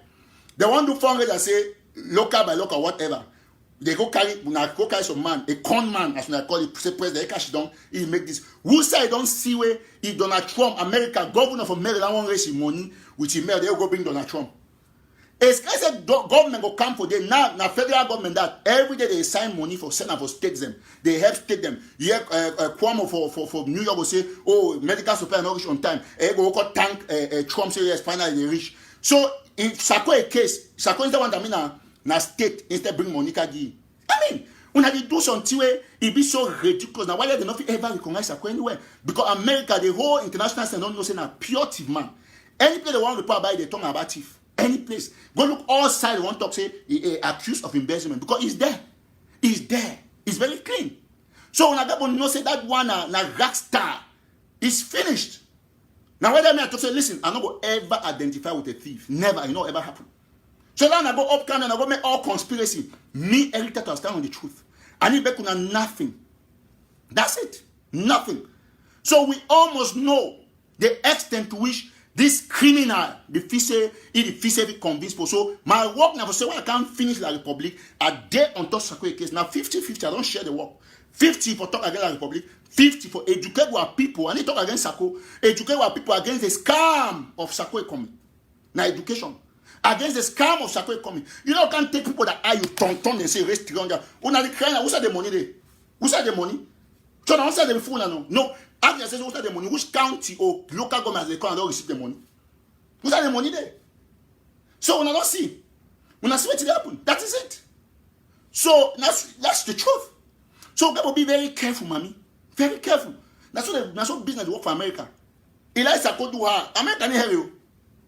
A: They want to fundraiser say local by local whatever. They go carry some man, a con man, as I call it, say president, cash down, he make this. Who say don't see where if Donald Trump, America, governor from Maryland won't raise his money with him, they'll go bring Donald Trump. It's said government go come for them. Now federal government that every day they assign money for Senate for state them. They help state them. Yeah, Cuomo for New York will say, oh, medical supply not reach on time. They go thank Trump say yes, finally they reach. So in Sako a case, Sako is the one that mean na state instead bring Monica G. I mean, when I do something where it be so ridiculous. Now why they not ever recognize Sako anywhere? Because America, the whole international scene don't know say na pure thief man. Any place they want to report about they talk about thief. Any place. Go look all sides they want to talk say he accused of embezzlement because he's there. He's there. It's very clean. So when I go know say that one na rock star is finished. Now whether me I talk say listen, I not go ever identify with a thief. Never, you know ever happen. So now I go up and I go make all conspiracy. Me every time to stand on the truth. I need back on nothing. That's it. Nothing. So we almost know the extent to which this criminal, the fiscal convinced people. So my work now for say when I can't finish the Republic, I dare on top Sako case. Now 50-50, I don't share the work. 50 for talk against the Republic, 50 for educate our people. And they talk against Sako, educate our people against the scam of Sako economy. Now education. Against the scam of Sako economy. You know, can't take people that are you ton and say raise 300. Who's the money there? Who's the money? So now who's the fool now? No. After says who's the money? Which county or local government they come and don't receive the money? Who's the money there? So when I don't see. When I see what it happen, that is it. So that's the truth. So people be very careful, mommy. Very careful. That's what business work for America. Eli Sako do her. America in hurry.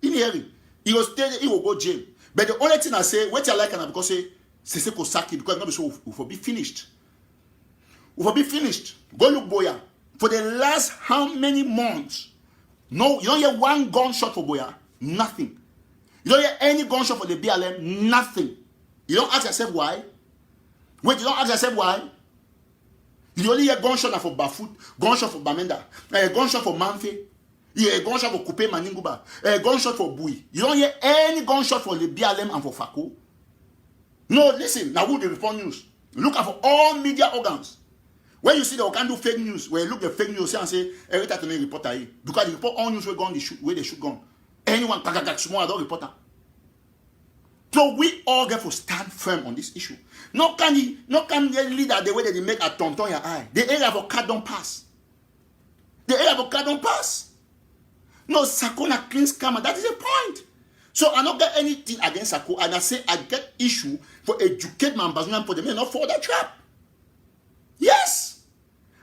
A: In hurry. He will stay there, he will go jail. But the only thing I say, what I like and because say Seko Saki, because not be so we will be finished. We will be finished. Go look Boya. For the last how many months? No, you don't hear one gunshot for Boya. Nothing. You don't hear any gunshot for the BLM. Nothing. You don't ask yourself why. Wait, you don't ask yourself why. You only hear gunshot for Bafut, gunshot for Bamenda, gunshot for Mamfe. You hear a gunshot for Coupe Maninguba, a gunshot for Bui. You don't hear any gunshot for the BLM and for Fako. No, listen, now who they report news? Look out for all media organs. When you see they can do fake news, when you look at fake news and say, every time they report here, because they report all news where they should go. Anyone, small, don't report. So we all get to stand firm on this issue. No can the leader the way that they make a tonton your eye. The area of card don't pass. The area of card don't pass. No, Sako na clean scammer. That is the point. So I don't get anything against Sako, and I say I get issue for educate my ambassador for them not fall that trap. Yes,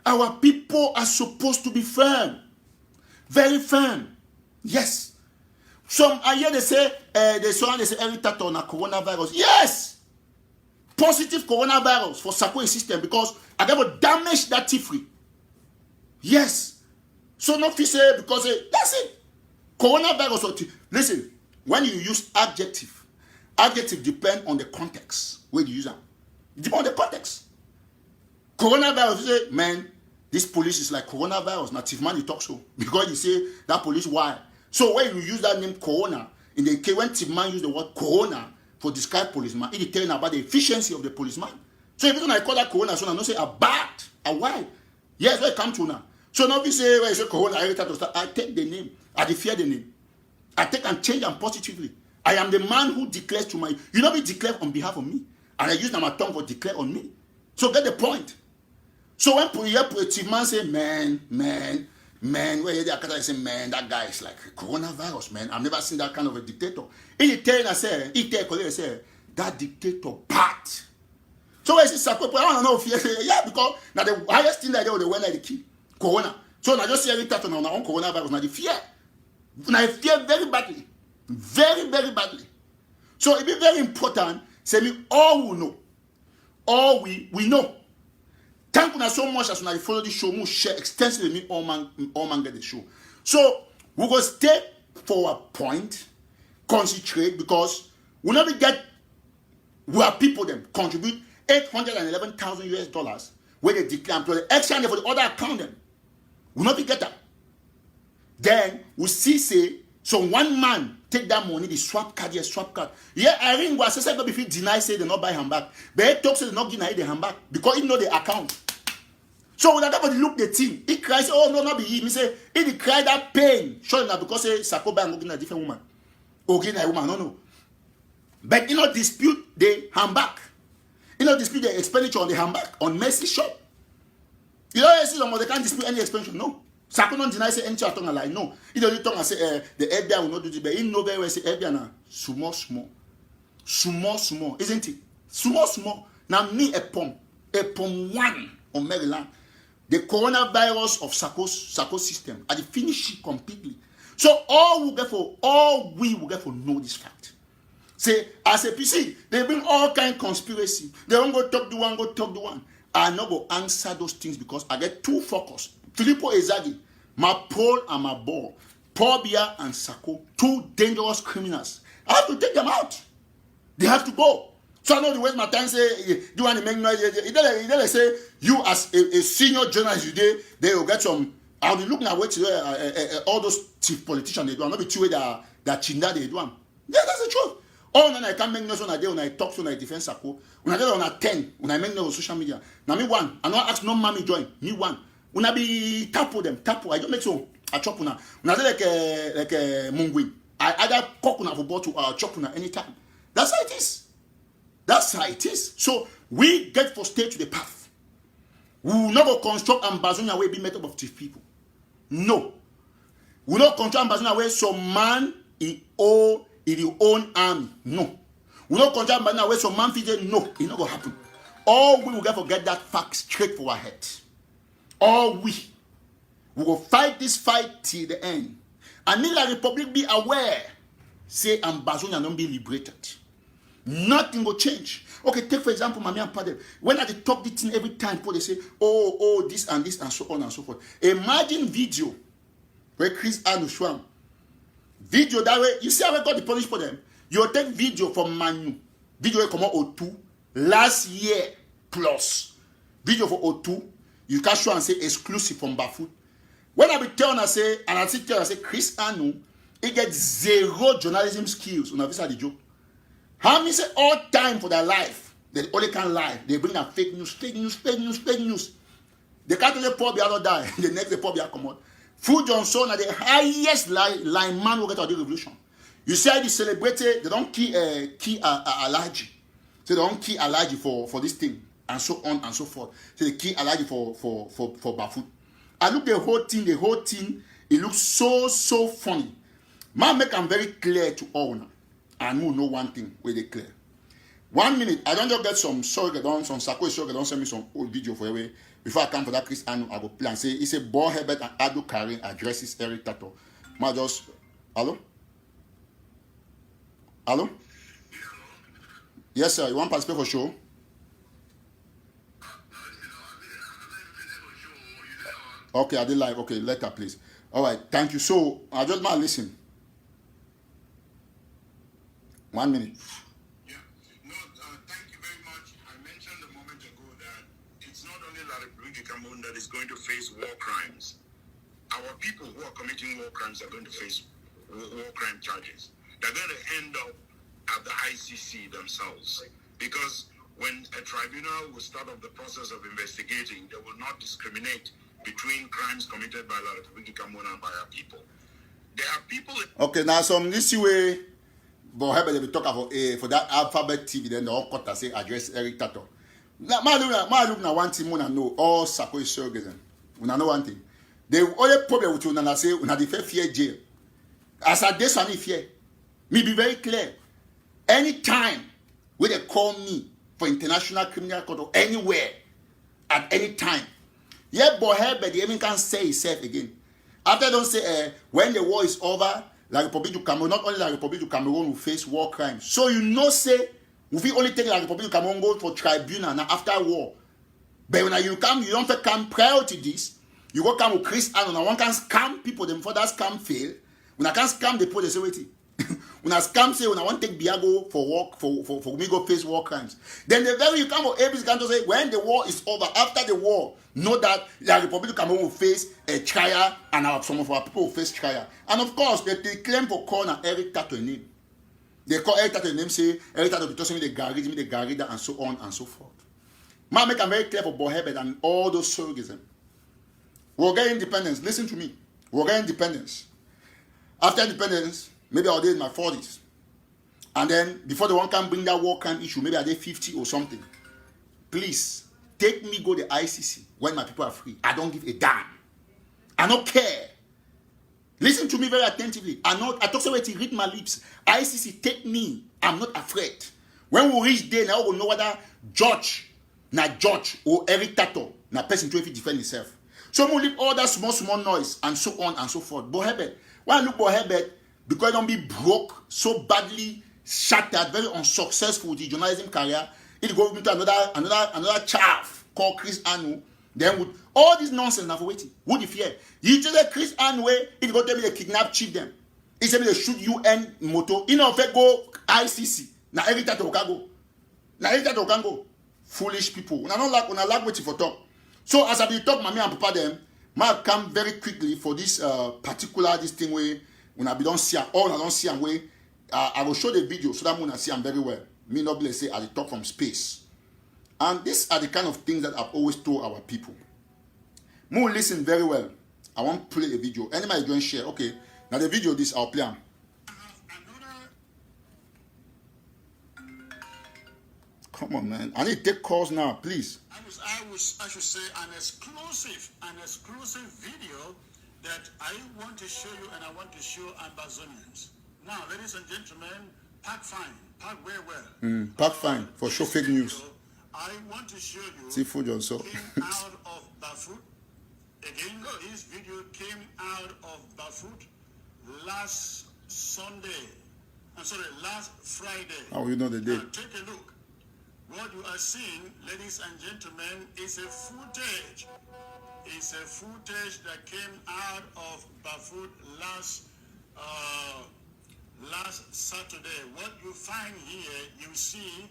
A: our people are supposed to be firm, very firm. Yes. Some I hear they say every TATAW on a coronavirus. Yes, positive coronavirus for Sako system because I never damage that T3. Yes. So not fi say because that's it. Coronavirus or listen, when you use adjective depend on the context where you use them. It depends on the context. Coronavirus, you say, man, this police is like coronavirus. Native man, you talk so because you say that police why. So when you use that name corona, in the case when Tivman use the word corona for describe policeman, it is telling about the efficiency of the policeman. So if you don't call that corona, so I don't say a bad, a why. Yes, where it come to now. So now we say when you say corona, I take the name, I fear the name. I take and change them positively. I am the man who declares to my, you not be declared on behalf of me. And I use my tongue for declare on me. So get the point. So when Tivman say, man, where you say, man, that guy is like coronavirus, man. I've never seen that kind of a dictator. He tell that dictator bad. So when I say Sako, I don't know if you say, yeah, because now the highest thing that they went like the key, corona. So now just see every TATAW on our own coronavirus, now the fear. Now I fear very badly. Very, very badly. So it be very important, say me all we know. All we know. Thank you so much as when I follow the show, we share extensively me all man get the show. So we will stay for a point, concentrate because we never get where people them contribute $811,000 where they declare for the extra for the other account them. We not get that. Then we see say so one man take that money, the swap card. Yeah, I ring was say if he deny say they not buy him back. But he talk say they not deny the hand back because he know the account. So when everybody look the thing, he cries, oh no, not be him. He say, he cry that pain. Sure enough, because say Sako Bang looking at a different woman. Okay, a woman, no. But you know, dispute the hand back. You know, dispute the expenditure on the hand back, on Mercy shop. You know, see they can't dispute any expenditure, no. Sako don't deny say anything at all like no. He don't talk and say the FBI will not do this, but he know very well say FBI now small, isn't it? Small. Now me a pump one on Maryland. The coronavirus of Sako system, and they finish it completely. So all we will get for know this fact. Say as a PC, they bring all kind of conspiracy. They won't go talk the one. I not go answer those things because I get too focused. Filippo Ezagi, my Paul and my ball, Paul Biya and Sako, two dangerous criminals. I have to take them out. They have to go. So I know the way my time say, do you want to make noise? They say, you as a senior journalist, they will get some, I'll be looking at what all those chief politicians they do. I'm not be two way that chinda they do. Yeah, that's the truth. Oh, no, I can't make noise on a day when I talk to when I defend Sako. When I get on a 10, when I make noise on social media. Now me one, I don't ask no mommy join, me one. When I be tapo them, I don't make so, I chop una. When I say like a mungwin, I either cook una for bottle or chop una anytime. That's how it is. That's how it is. So we get for stay to the path. We will never construct Ambazonia where be made up of thief people. No. We will not construct Ambazonia where some man in the own army. No. We will not construct Ambazonia where some man feed. No. It's not going to happen. All we will get to get that fact straight for our head. All we will fight this fight till the end. And let the Republic be aware. Say Ambazonia don't be liberated. Nothing will change. Okay, take for example, Mami and Padre. When I talk this thing every time, people they say, oh, this and so on and so forth. Imagine video where Chris Anushwam video that way. You see how I got the polish for them? You take video from Manu. Video come out O2 last year plus. Video for O2. You can show and say exclusive from Bafut. When I be telling I say, and I see tell I say, Chris Anu, he gets zero journalism skills. Una visa the joke. How many say all time for their life, they only can lie. They bring a fake news. They can't tell the poor be not die. The next the poor be come out. Fu Johnson are the highest line man who get out the revolution. You see how they celebrated, they don't key allergy. So they don't key allergy for this thing, and so on and so forth. So they key allergy for Bafut. I look the whole thing, it looks so funny. Man make them very clear to all now. And who know one thing where they clear. 1 minute, I don't just get some surrogate, some Sako surrogate, send me some old video for away. Before I come for that Chris Anu, I go play and say, it's a Bo Herbert and Ado Karim addresses Eric TATAW. Ma just, hello? Hello? Yes, sir, you want to participate for show? Okay, I did live. Okay, later, please. All right, thank you. So, I just want to listen. 1 minute.
B: Yeah. No, thank you very much. I mentioned a moment ago that it's not only La République Cameroon that is going to face war crimes. Our people who are committing war crimes are going to face war crime charges. They're going to end up at the ICC themselves. Because when a tribunal will start up the process of investigating, they will not discriminate between crimes committed by La République Cameroon and by our people. There are people...
A: Okay, now some this way... But how about they talk about for that Alphabet TV, then the whole quarter say address Eric TATAW. My look now one thing more know all Sako is surrogates. Una know one thing. The only problem with you na say una the fear jail. As a this one fear. Me be very clear. Anytime when they call me for international criminal court or anywhere at any time, yeah, boy, but they even can't say itself again. After don't say when the war is over. La République du Cameroun, not only La République du Cameroun will face war crimes. So you know say, we only take La République du Cameroun go for tribunal now after war. But when you come, you don't come prior to this. You go come with Chris Anu, and one can scam people, them before that scam fail. When I can scam the people, they say, wait. When I scam say, when I want to take Biago for work, for me go face war crimes. Then the very you come with ABC can say, when the war is over, after the war, know that La République du Cameroun will face a trial, and some of our people will face trial. And of course, they claim for calling Eric TATAW name. They call Eric TATAW name, say, Eric TATAW to tell me the Garida, and so on and so forth. Man, make them very clear for Bo Herbert and all those surrogates. We'll get independence. Listen to me. We'll get independence. After independence, maybe I'll be in my 40s. And then, before the one can bring that war crime issue, maybe I'll be 50 or something. Please, take me go to the ICC when my people are free. I don't give a damn. I don't care. Listen to me very attentively. I talk so to read my lips. ICC, take me. I'm not afraid. When we reach there, now we'll know whether Judge or Eric TATAW, na person to defend himself. So we'll leave all that small noise and so on and so forth. Bo Herbert, when I look Bo Herbert, because I don't be broke, so badly shattered, very unsuccessful with the journalism career, it goes into another chaff called Chris Anu. Then with all this nonsense now for waiting. Who the fear? You tell the Chris Anu way, it go tell me they kidnap chief them. He tell me they shoot UN moto. You know, if they go ICC, now every time they can go. Foolish people. When I don't like waiting for talk. So as I be talk, mommy and papa them, might come very quickly for this this thing where when I be don't see all I don't see and way, I will show the video so that when I see them very well. Me not be say I talk from space. And these are the kind of things that I've always told our people. More listen very well. I want to play a video. Anybody join share? Okay. Now the video this I'll play. Come on, man. I need to take calls now, please.
C: I should say an exclusive video that I want to show you and I want to show Ambazonians. Now, ladies and gentlemen, pack fine, pack very well.
A: Pack fine for show fake news.
C: I want to show you
A: Seafood also.
C: Came out of Bafut. Again, this video came out of Bafut last Friday.
A: How you know the date?
C: Now, take a look. What you are seeing, ladies and gentlemen, is a footage. It's a footage that came out of Bafut last Saturday. What you find here, you see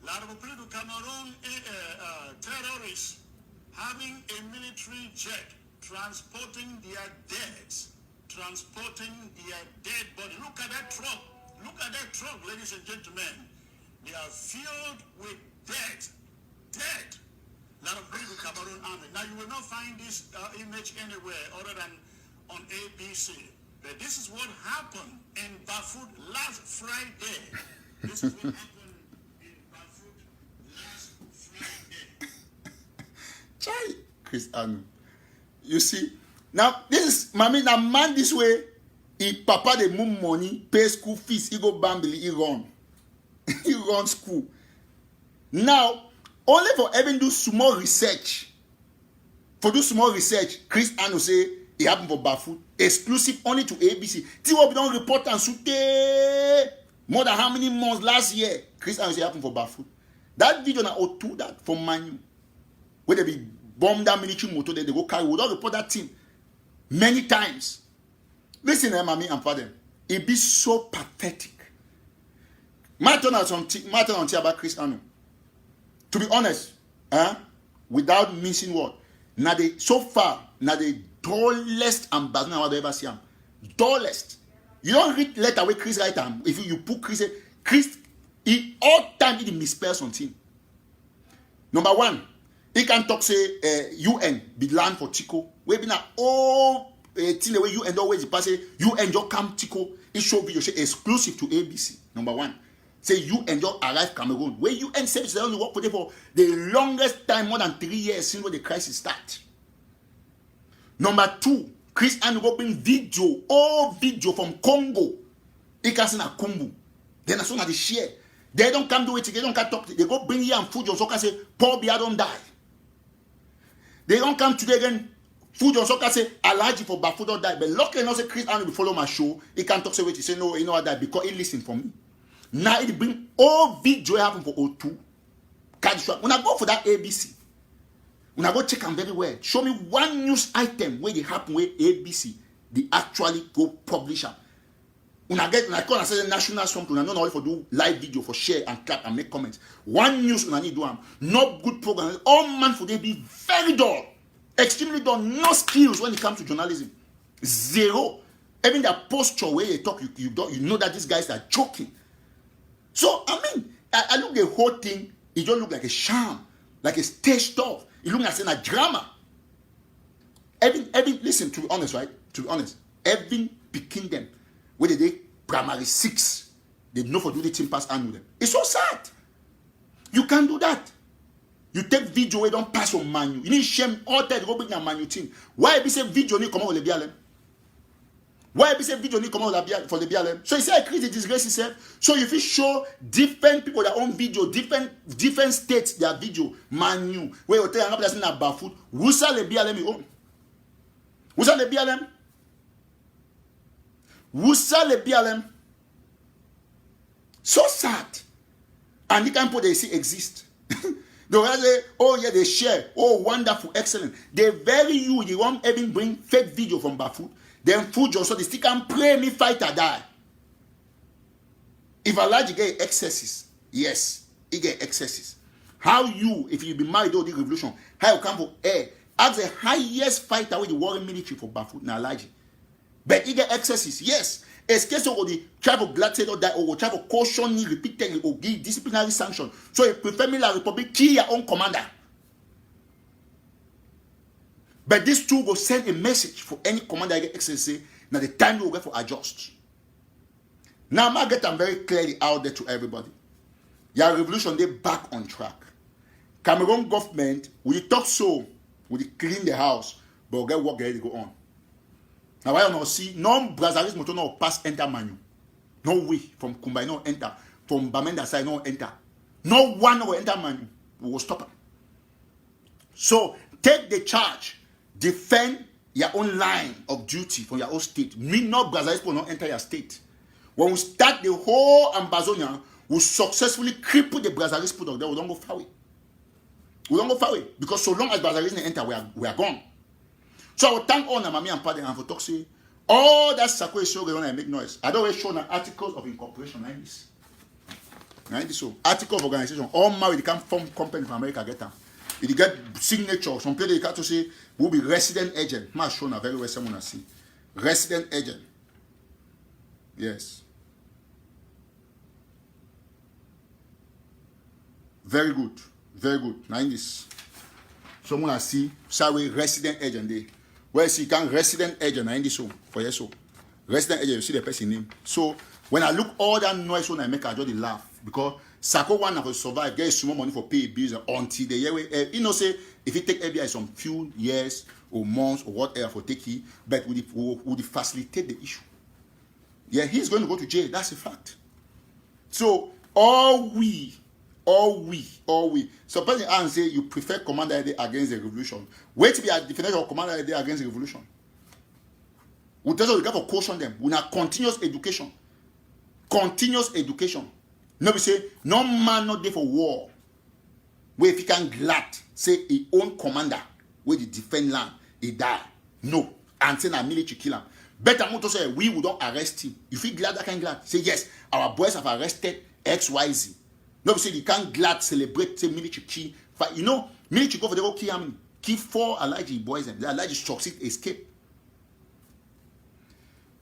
C: La République du Cameroun terrorists having a military jet transporting their dead. Transporting their dead body. Look at that truck. Look at that truck, ladies and gentlemen. They are filled with dead. Dead. Lot of people Cameroon army. Now you will not find this image anywhere other than on ABC. But this is what happened in Bafut last Friday. This is what happened in Bafut last Friday.
A: Chai, Chris Anu. You see, now this is, mommy, now man this way, he papa the move money, pay school fees, he go bambly, he run. He run school. Now, only for having do small research. For do small research, Chris Anu say it happened for Bafut. Exclusive only to ABC. T.O.B. don't report and suit more than how many months last year. Chris Anu say it happened for Bafut. That video now O2 that from Manu. Where they be bomb that military motor, they go carry. We don't report that team many times. Listen, mommy and father. It be so pathetic. My turn on about Chris Anu. To be honest, without missing word, now they so far, now the dullest ambassador I would ever see him. Dullest. You don't read letter with Chris write him. If you put Chris, he all time he misspell something. Number one, he can talk say UN be land for Tico. We be now all thing the way UN always pass say UN just come Tico. It show video say exclusive to ABC. Number one. Say UN just arrive Cameroon. Where UN service they only work for them for the longest time, more than 3 years since when the crisis start. Number two, Chris Anu go bring video, all video from Congo. He can send a Kumbu. Then as soon as they share, they don't come do it, they don't come talk. They go bring here and food on so can say Paul Biya don't die. They don't come today again. Food on so can say Alaji for Bafut don't die. But luckily enough say Chris Anu will follow my show. He can't talk say wait. He say no, you know what that because he listen for me. Now it bring all video happen for O2. When I go for that ABC, when I go check them very well, show me one news item where they happen with ABC, they actually go publish them. When I call and say national something, I don't know if I do live video for share and clap and make comments. One news when I need to do them, not good program. All man for they be very dull, extremely dull, no skills when it comes to journalism, zero. Even their posture where they talk, you know that these guys are joking. So, I mean, I look the whole thing, it just look like a sham, like a stage stuff. It look like a drama. Even, listen, to be honest, right? To be honest, even picking them, where they primary 6, they know for do the team pass and with them. It's so sad. You can't do that. You take video where don't pass on Manu. You need shame all that to go bring a Manu team. Why be say video need come out with the BLM? Why be say video need come out for the BLM? So he said I create a disgrace himself. So if you show different people their own video, different states their video, Manu, where you tell another person na Bafut, who's the BLM you own? Who's the BLM? Who's the BLM? So sad. And the kind of people they see exist. They will say, oh yeah, they share. Oh, wonderful, excellent. They very you, they won't even bring fake video from Bafut. Then food just so they still can pray me fight or die. If a large get excesses, yes, he get excesses. How you, if you be married all the revolution, how you come for air? As the highest fighter with the warring military for Bafut na large. But he get excesses, yes. Excess or the travel gladted or die or travel caution repeatedly or give disciplinary sanction. So you prefer me la republic kill your own commander. But this tool will send a message for any commander get excess. Now the time will get for adjust. Now I'm get them very clearly out there to everybody. Your revolution they back on track. Cameroon government will talk so, will clean the house, but get work ready to go on. Now why not see no Brazzaville motor no pass enter Manu. No way from Kumbai no enter. From Bamenda side no enter. No one will enter Manu. We will stop them. So take the charge. Defend your own line of duty from your own state. Me not Brazzaville will not enter your state. When we start the whole Ambazonia, we successfully cripple the Brazzaville product. Then we don't go far away. We don't go far away because so long as Brazzaville enter, we are gone. So I will thank all Namami and Padre and for talk say all that Sako show when I make noise. I don't always show the articles of incorporation like this. So article of organization, all married, they can form company from America get them. If you get signature, some people they got to say will be resident agent. Ma show na very well someone see. Resident agent. Yes. Very good. Very good. Now in this. Someone I see, sorry, resident agent there. Where see can resident agent in this home for yes so. Resident agent, you see the person name. So when I look all that noise when I make, I just laugh because Sako one to survive, get small money for pay bills until the year. You know, say if you take FBI some few years or months or whatever for taking, but would it facilitate the issue? Yeah, he's going to go to jail. That's a fact. So all we. So person and say you prefer Commander ID against the revolution. Wait to be a definition of Commander ID against the revolution. We tell you we got to caution them. We have continuous education. Continuous education. No, we say no man not there for war. Where if he can glad say he own commander where they defend land, he die. No, and say a military kill him. Better to say we would not arrest him. If he glad, I can glad say yes. Our boys have arrested XYZ. No, we say you can't glad celebrate say military key. You know, military go for the key. I mean, key 4 alleged boys and the alleged succeed escape.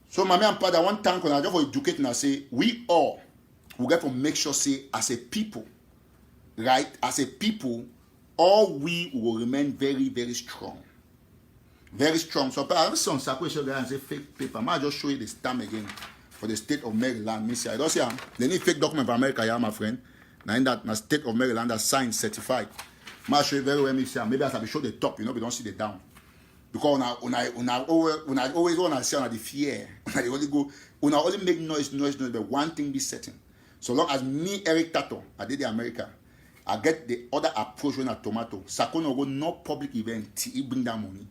A: So, my man, Father, one time when I just for educating, I say we all will get to make sure say as a people, right? As a people, all we will remain very, very strong, very strong. So, I have some separation guy and say fake paper. I might just show you the stamp again for the state of Maryland. Me say I don't see they need fake document for America, yeah, my friend. Now in that state of Maryland that signed certified. I show you very well. Me say maybe as I show the top, you know, we don't see the down. Because when I always want to see on the fear, when I only go, when I only make noise, but one thing be certain. So long as me, Eric TATAW, I did the America, I get the other approach when I tomato. Sako no go no public event till he bring that money.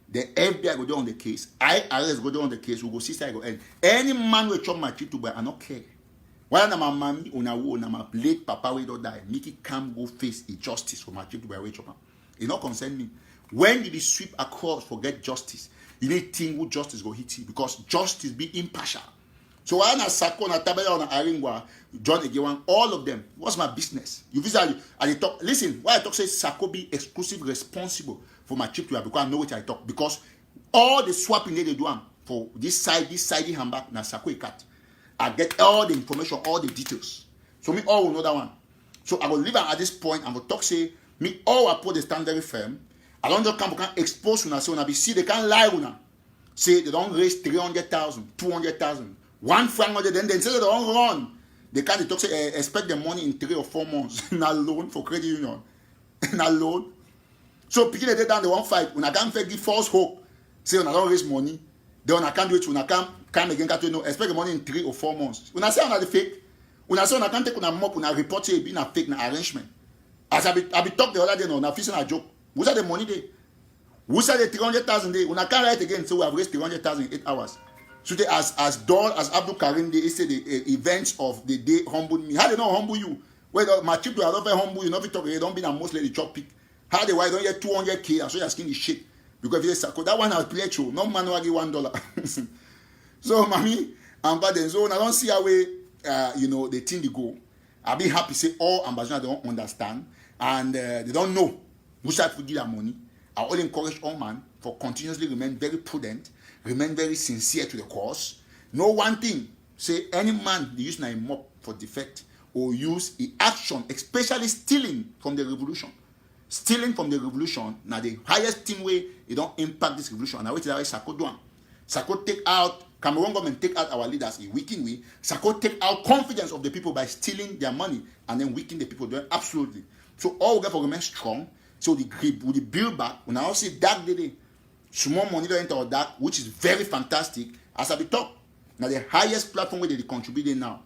A: The FBI go down on the case. IRS go down on the case. We go see I go end. Any man will chop my chip to buy, I don't care. Why na my mommy na my late papa we don't die. Mickey can't go face injustice for my chip to buy way chopper. It not concern me. When you sweep across forget justice, you need think who justice go hit you because justice be impartial. So why na Sako na Tabaya na Aringwa, John Egewan, all of them, what's my business? You visit and you talk. Listen, why I talk say Sako be exclusive responsible for my chip to buy because I know what I talk because all the swapping they do for this side handbag na Sako cat. I get all the information, all the details. So me all will know that one. So I will leave at this point and will talk say me all I put the stand very firm. I don't just can expose una say una be see they can't lie una. Say they don't raise 300,000, 200,000, 1 franc then say they don't run. They can't talk say expect the money in 3 or 4 months. Na loan for credit union. Na loan. So picking the down they won't fight. Una can't give false hope. Say una don't raise money. Then una can't do it. Una can't again can't no expect the money in 3 or 4 months. Una say una the fake. Una say una can't take una mop una report it being a fake na arrangement. As I be talk the other day no na fishing a joke. Who's the money day? Who's the 300,000 day? When I can't write again, so we have raised 300,000 in 8 hours. So they, as dull as Abdul Karim, they say the events of the day humble me. How they not humble you? Well, my chip to a lot of humble you. Not be talking. You don't be a most lady chop pick. How they why don't get 200K? And so you're skinny shit because if you say that one has played you. No man will give $1. So, mommy, and but then so I don't see how way the thing they go. I'll be happy say all ambassadors don't understand and they don't know. Who should give their money? I will encourage all man for continuously remain very prudent, remain very sincere to the cause. No one thing. Say any man they use a mop for defect or use the action, especially stealing from the revolution. Stealing from the revolution, now the highest thing way it don't impact this revolution. Now wait till Sako do. Sako take out Cameroon government take out our leaders in weakening way. Sako take out confidence of the people by stealing their money and then weaken the people. Doing absolutely. So all we get for remain strong. So the grip with the build back, when I also see dark day, small money don't enter our dark, which is very fantastic. As I be talk, now the highest platform where they contribute now.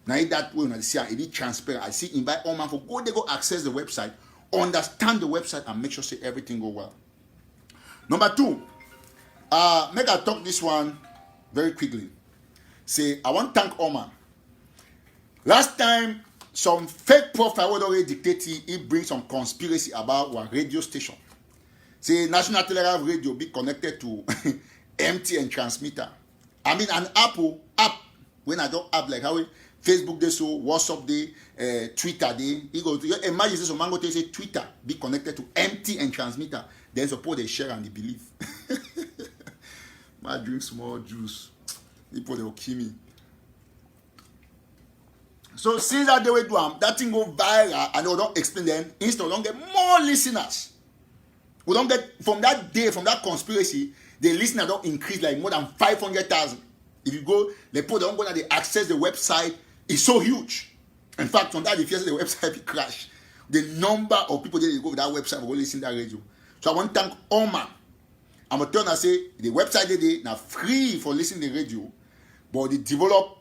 A: Now that way when I see it is transparent. I see invite all man for go access the website, understand the website and make sure say everything go well. Number 2, make I talk this one very quickly. Say I want to thank Omar. Last time some fake profile would already dictate it brings some conspiracy about our radio station. Say National Telegraph Radio be connected to MTN transmitter. I mean an app when I don't app like how Facebook day so, WhatsApp day, Twitter day. You go to imagine say some man go tell you say Twitter be connected to empty and transmitter. Then support they share and they believe. I drink small juice. People they will kill me. So since that day we do that thing go viral and we don't explain them, instead we don't get more listeners. We don't get from that day, from that conspiracy, the listener don't increase like more than 500,000. If you go, they put don't go and they access the website, it's so huge. In fact, from that if you see the website it crash. The number of people that go to that website will go listen to that radio. So I want to thank all man. I'm going to tell you say the website they now free for listening to the radio, but they develop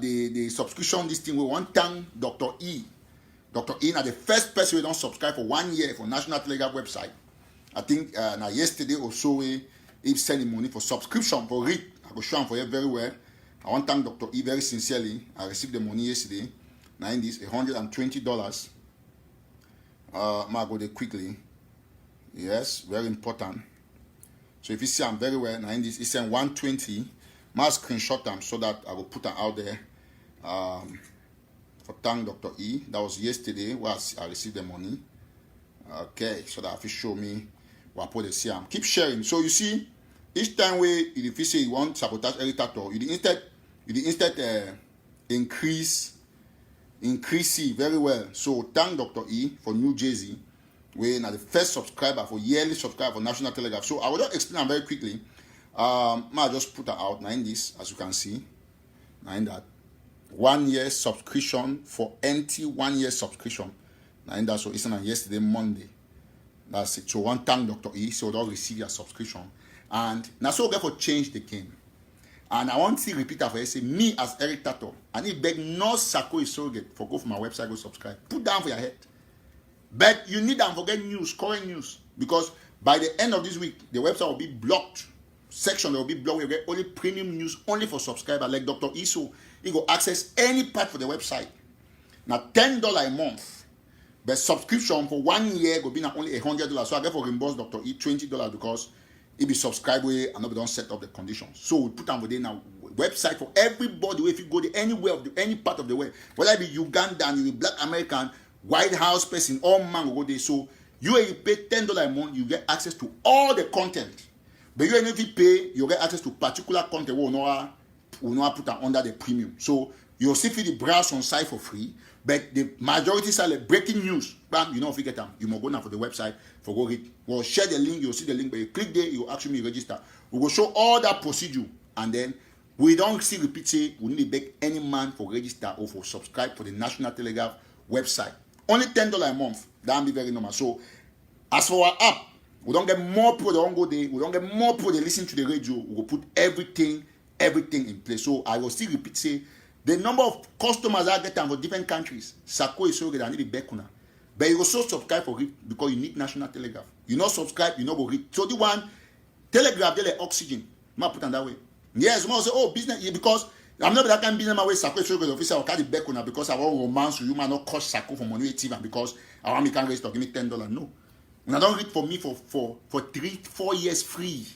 A: the subscription this thing. We want to thank Dr. E. Dr. E now the first person who don't subscribe for 1 year for National Telegraph website. I think now yesterday or so he sent him money for subscription for read. I go show him for you very well. I want to thank Dr. E very sincerely. I received the money yesterday. Now in this $120. I go there quickly. Yes, very important. So if you see I'm very well, now in this, it's sent 120. I screenshot them so that I will put them out there. For thank Dr. E. That was yesterday where I received the money. Okay, so that if you show me what I put the CM. Keep sharing. So you see, each time if you say you want sabotage every TATAW, you instead increase it very well. So thank Dr. E for New Jersey. We're now the first subscriber for yearly subscriber for National Telegraph. So I will just explain very quickly. I just put that out now in this, as you can see. Now in that 1 year subscription for NT 1 year subscription. Now in that, so it's on yesterday Monday. That's it. So one thank Dr. E, so they'll receive your subscription. And now so get for change the game. And I want to repeat that for you. Say me as Eric TATAW. And if beg no Sako is surrogate for go for my website, go subscribe. Put down for your head. But you need to forget news, current news. Because by the end of this week, the website will be blocked. Section will be blocked. We get only premium news only for subscribers. Like Dr. Iso, he go access any part for the website. Now $10 a month. But subscription for 1 year will be now only $100. So I get for reimburse Dr. E $20 because he be subscribed and not don't set up the conditions. So we put on within now website for everybody. If you go to anywhere of any part of the world, whether it be Ugandan, you be Black American, White House person, all man will go there. So you pay $10 a month, you get access to all the content. But you if you pay, you get access to particular content will not put under the premium. So you'll see the browse on site for free. But the majority side like breaking news, bam, you know if you get them, you must go now for the website for go read. We'll share the link, you'll see the link, but you click there, you actually register. We will show all that procedure, and then we don't see repeat say we need to beg any man for register or for subscribe for the National Telegraph website. Only $10 a month. That will be very normal. So as for our app, we don't get more people that don't go there. We don't get more people that listen to the radio. We will put everything in place. So I will still repeat say the number of customers I get for different countries. Sako is so good. I need to be back. But you also subscribe for it because you need National Telegraph. You not subscribe, you not go read. So the one Telegraph they like oxygen. I put on that way. Yes, someone say oh business because I'm not that kind of business my way Sako is so good. Officer I carry back because I want romance with you man not cost Sako for money TV because I want me can raise to give me $10. No. And I don't read for me for 3-4 years free.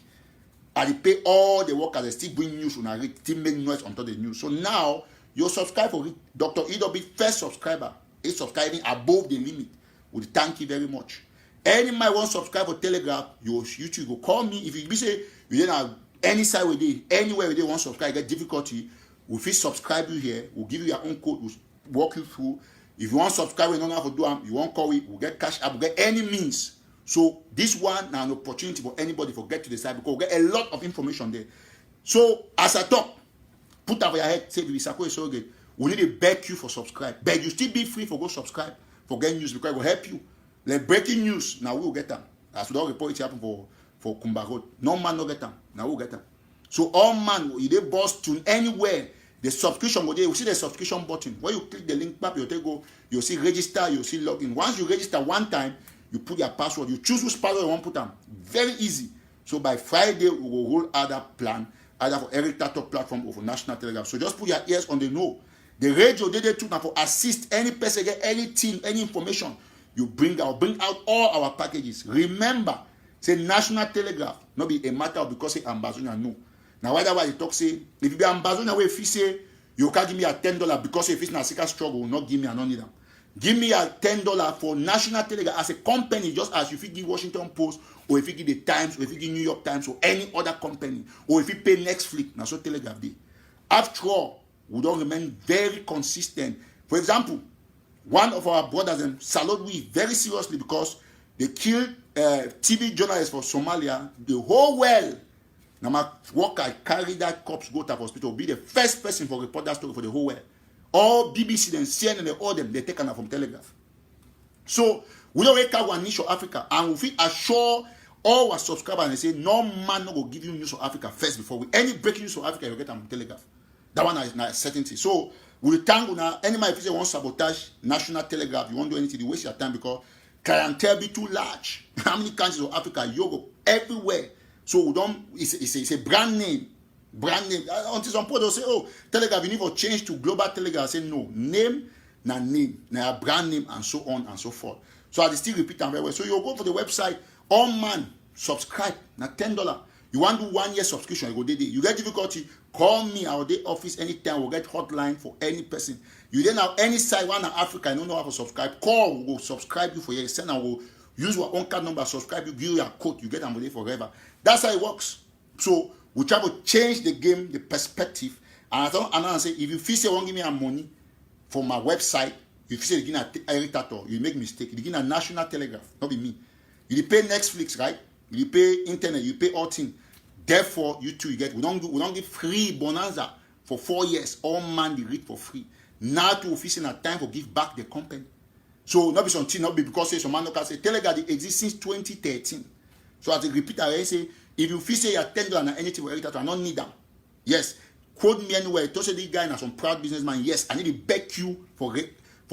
A: I pay all the workers, they still bring news when I read, still make noise on top of the news. So now, you subscribe for it. Dr. E.W. first subscriber is subscribing above the limit. We thank you very much. Any man want subscribe for Telegraph, your YouTube go call me. If you say you don't have any side with it, anywhere where they want subscribe, get difficulty, we'll subscribe you here, we'll give you your own code, we'll walk you through. If you want subscribe, you don't have to do them, you want call it, we'll get cash app, we'll get any means. So this one now an opportunity for anybody to get to the site because we get a lot of information there. So as I talk, put that for your head, say Sako is so good. We need to beg you for subscribe. But you still be free for go subscribe for get news because it will help you. Like breaking news, now we will get them. As we don't report it happen for Kumba Road. No man no get them. Now we will get them. So all man, if they boss to anywhere, the subscription go there, you see the subscription button. When you click the link back, you'll see register, you'll see login. Once you register one time, you put your password. You choose which password you want to put them. Very easy. So by Friday, we will roll out that plan, either for Eric TATAW platform or for National Telegraph. So just put your ears on the know. The radio they do now for assist any person get anything, any information. You bring out all our packages. Remember, say National Telegraph, not be a matter of because say ambassador no. Now why that why you talk say if you be ambassador way if you say You can't give me a $10 because if it's not a secret struggle, not give me a non-need. Give me a $10 for National Telegraph as a company, just as if you give Washington Post, or if you give the Times, or if you give New York Times, or any other company, or if you pay Netflix, now so Telegraph day. After all, we don't remain very consistent. For example, one of our brothers and salute we very seriously because they killed TV journalists for Somalia. The whole world, now my worker carry that corpse go to hospital, be the first person for report that story for the whole world. All BBC and CNN, they all them, they take them from Telegraph. So we don't wake up one niche of Africa, and we assure all our subscribers and say no man no go give you news of Africa first before we any breaking news of Africa you get them from Telegraph. That one is not certainty. So we thank now any man if you want sabotage National Telegraph, you won't do anything, you waste your time because clientele be too large. How many countries of Africa, Europe, everywhere. So we don't. It's a brand name. Until some people they'll say, oh, Telegraph, you need to change to Global Telegraph. I say no, name, na brand name, and so on and so forth. So I still repeat them very well. So you go for the website, all man, subscribe, na $10. You want to do 1 year subscription, you go day. You get difficulty, call me, our day office anytime, we'll get hotline for any person. You then have any site, one in Africa, I don't know how to subscribe, call, we'll subscribe you for your send and we'll use our own card number, subscribe you, give you a code, you get them forever. That's how it works. So we try to change the game, the perspective. And I say, if you feel say won't give me money for my website, if you say you give a TATAW, you make mistake. You give a National Telegraph, not be me. You pay Netflix, right? You pay internet, you pay all things. Therefore, you too, you get. We don't give free bonanza for 4 years. All man they read for free. Now to official a time for give back the company. So not be something, not be because say some man can say Telegraph they exist since 2013. So as I repeat, I say if you feel say you're $10 and anything for TATAW, I don't need them. Yes, quote me anywhere. To say this guy is some proud businessman. Yes, I need to beg you for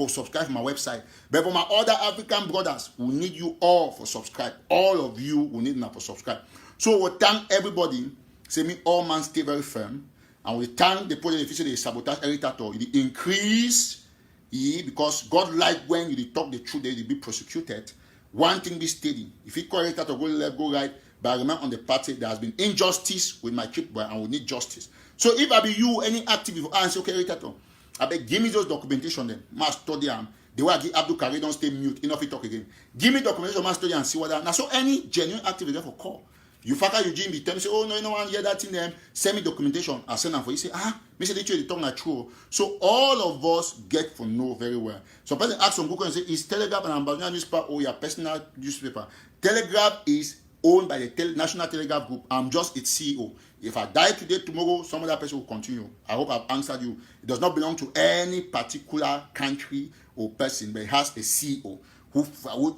A: subscribe to my website. But for my other African brothers, we need you all for subscribe. All of you will need now for subscribe. So we thank everybody. Say me all man stay very firm. And we thank the project official they sabotage TATAW. They increase because God like when you talk the truth, they be prosecuted. One thing be steady. If you call TATAW, go left, go right. But I remember on the party there has been injustice with my chip boy and we need justice. So if I be you, any active, I say okay, TATAW, I beg give me those documentation then. Must study them. The way I give Abdul Karim don't stay mute. Enough he talk again. Give me documentation, must study and see what that. Now so any genuine active for call. You fucker Eugene be tell me say, oh no, you know one hear that in them. Send me documentation. I send them for you. Say, me say they talk not true. So all of us get to know very well. So person ask on Google and say, is Telegraph an Ambassador newspaper or your personal newspaper? Telegraph is owned by the National Telegraph Group. I'm just its CEO. If I die today, tomorrow, some other person will continue. I hope I've answered you. It does not belong to any particular country or person, but it has a CEO. Who,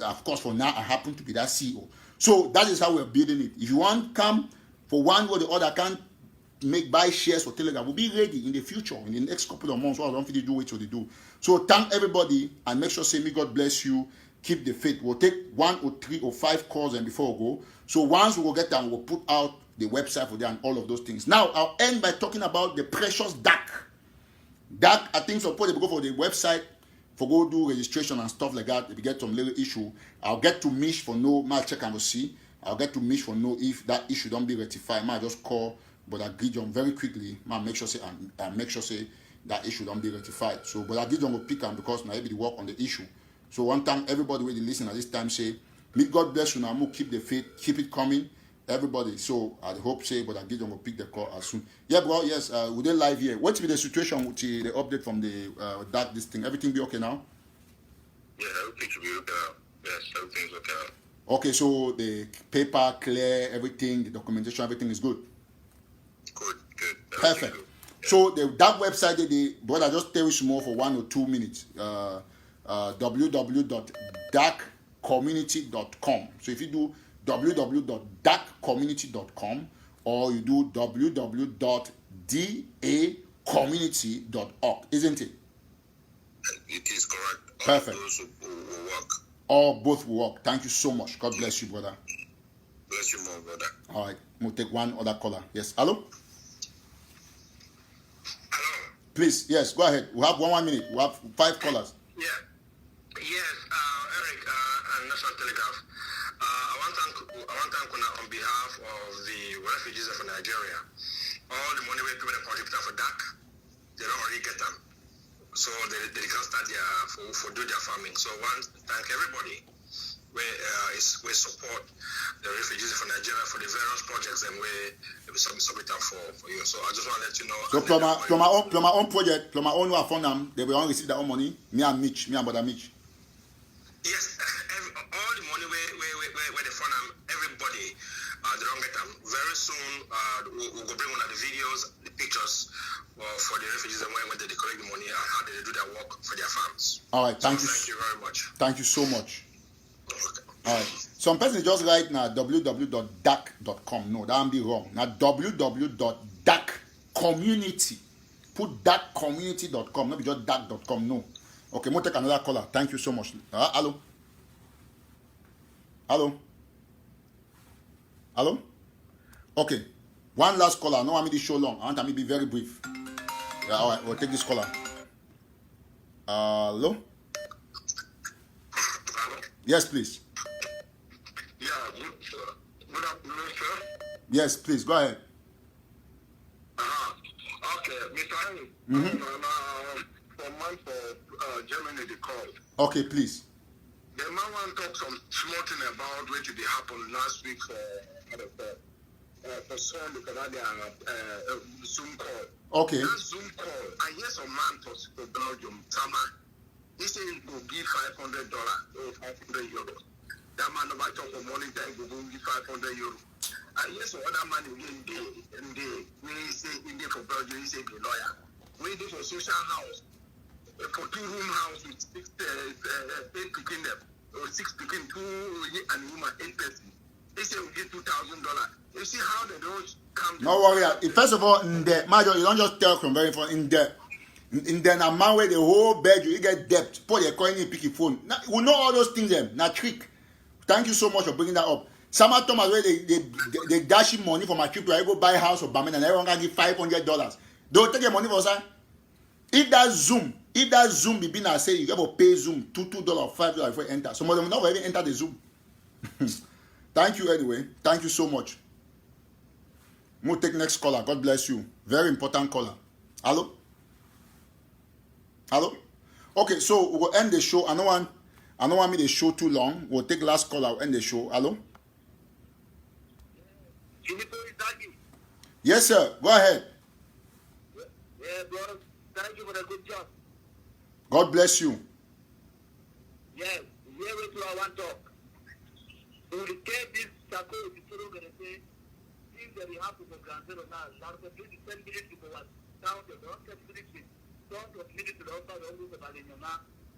A: of course, for now, I happen to be that CEO. So that is how we're building it. If you want come for one way or the other, can't buy shares for Telegram. We'll be ready in the future, in the next couple of months. So I don't think they do what they do. So thank everybody and make sure say me God bless you. Keep the faith. We'll take 1 or 3 or 5 calls and before we go. So once we will get them, we'll put out the website for them and all of those things. Now I'll end by talking about the precious DAC. DAC, I think suppose they go for the website for go do registration and stuff like that. If you get some little issue, I'll get to Mish for no. Might check and we'll see. I'll get to Mish for no if that issue don't be rectified. Might just call Brother Gideon very quickly. Might make sure say and make sure say that issue don't be rectified. So Brother Gideon will pick him because now able to work on the issue. So one time everybody will listen at this time say, may God bless you now. Keep the faith, keep it coming. Everybody. So I hope say Brother Gideon will pick the call as soon. Yeah, bro. Yes, we did live here. What's the situation with the update from the that this thing? Everything be okay now?
B: Yeah, everything should be okay now. Yes, everything's okay now.
A: Okay, so the paper clear, everything, the documentation, everything is good.
B: Good.
A: Perfect. Good. Yeah. So that website, the brother just tell you more for 1 or 2 minutes. www.dacommunity.com. So if you do www.dacommunity.com or you do www.dacommunity.org, isn't it?
B: It is correct.
A: Perfect.
B: All those will work.
A: All both will work. Thank you so much. God bless you, brother.
B: Bless you more, brother.
A: All right. We'll take one other caller. Yes. Hello?
B: Hello.
A: Please, yes, go ahead. We have 1 minute. We have 5 callers.
B: Yeah. Yes, Eric and National Telegraph. I want to thank on behalf of the refugees of Nigeria. All the money we people the party for DAC. they don't already get them. So they can start for do their farming. So one, thank everybody. We support the refugees from Nigeria for the various projects and we submit them for you. So I just want to let you know.
A: So from my own project, from my own phone them, they will only receive their own money. Me and brother Mitch.
B: Yes, all the money where they fund them, everybody, they don't get them. Very soon, we'll go bring one of the videos, the pictures for the refugees and when they collect the money and how they do their work for their farms.
A: All right, thank you.
B: Thank you very much.
A: Thank you so much.
B: Okay.
A: All right. Some person just write now www.dac.com. No, that won't be wrong. Now www.dacommunity. Put dacommunity.com. Not be just dac.com. No. Okay, we'll take another caller. Thank you so much. Hello. Hello. Hello. Okay. One last caller. I don't want me to show long. I want me to be very brief. Yeah, all right. We'll take this caller. Hello. Yes, please.
B: Yeah, good afternoon, sir.
A: Yes, please. Go ahead.
B: Okay, Mr. Henry. For Mamfe, Germany, they called.
A: Okay, please.
B: The man want to talk some small thing about what did happen last week for some because I had Zoom call.
A: Okay.
B: That Zoom call, I hear some man talk to Belgium, Tama. He said he will give $500 or €500. That man never talk for money that he will give €500. I hear some other man in the when he say in there for Belgium, he say the lawyer. When he do for social house, for 2-room house with 8 picking them, or 6 picking 2 and woman 8 person. They say we give $2,000. You see how they don't come.
A: No worry. First of all, in there, Major, you don't just tell from very far in there. In there, a man where the whole Belgium, you get debt. Put your coin in, pick your phone. Now, we know all those things. Them, now trick. Thank you so much for bringing that up. Some of Thomas where they dash him money for my trip. I go buy a house of Bamen and everyone can give $500. Don't take your money for that. If that Zoom be being I say you have to pay Zoom $2, $5 before you enter. Some of them will not even enter the Zoom. Thank you anyway. Thank you so much. We'll take next caller. God bless you. Very important caller. Hello? Hello? Okay, so we'll end the show. I don't want me the show too long. We'll take last caller. We'll end the show. Hello? Yes, sir. Go ahead.
B: Yeah, bro. Thank you for the good job.
A: God bless you.
B: Yes, here we do our talk. We will get this taco if you don't get it. If they have to go granted or not, now the 10 minutes to go down the 10 minutes. Don't minutes to the outside of the Balinona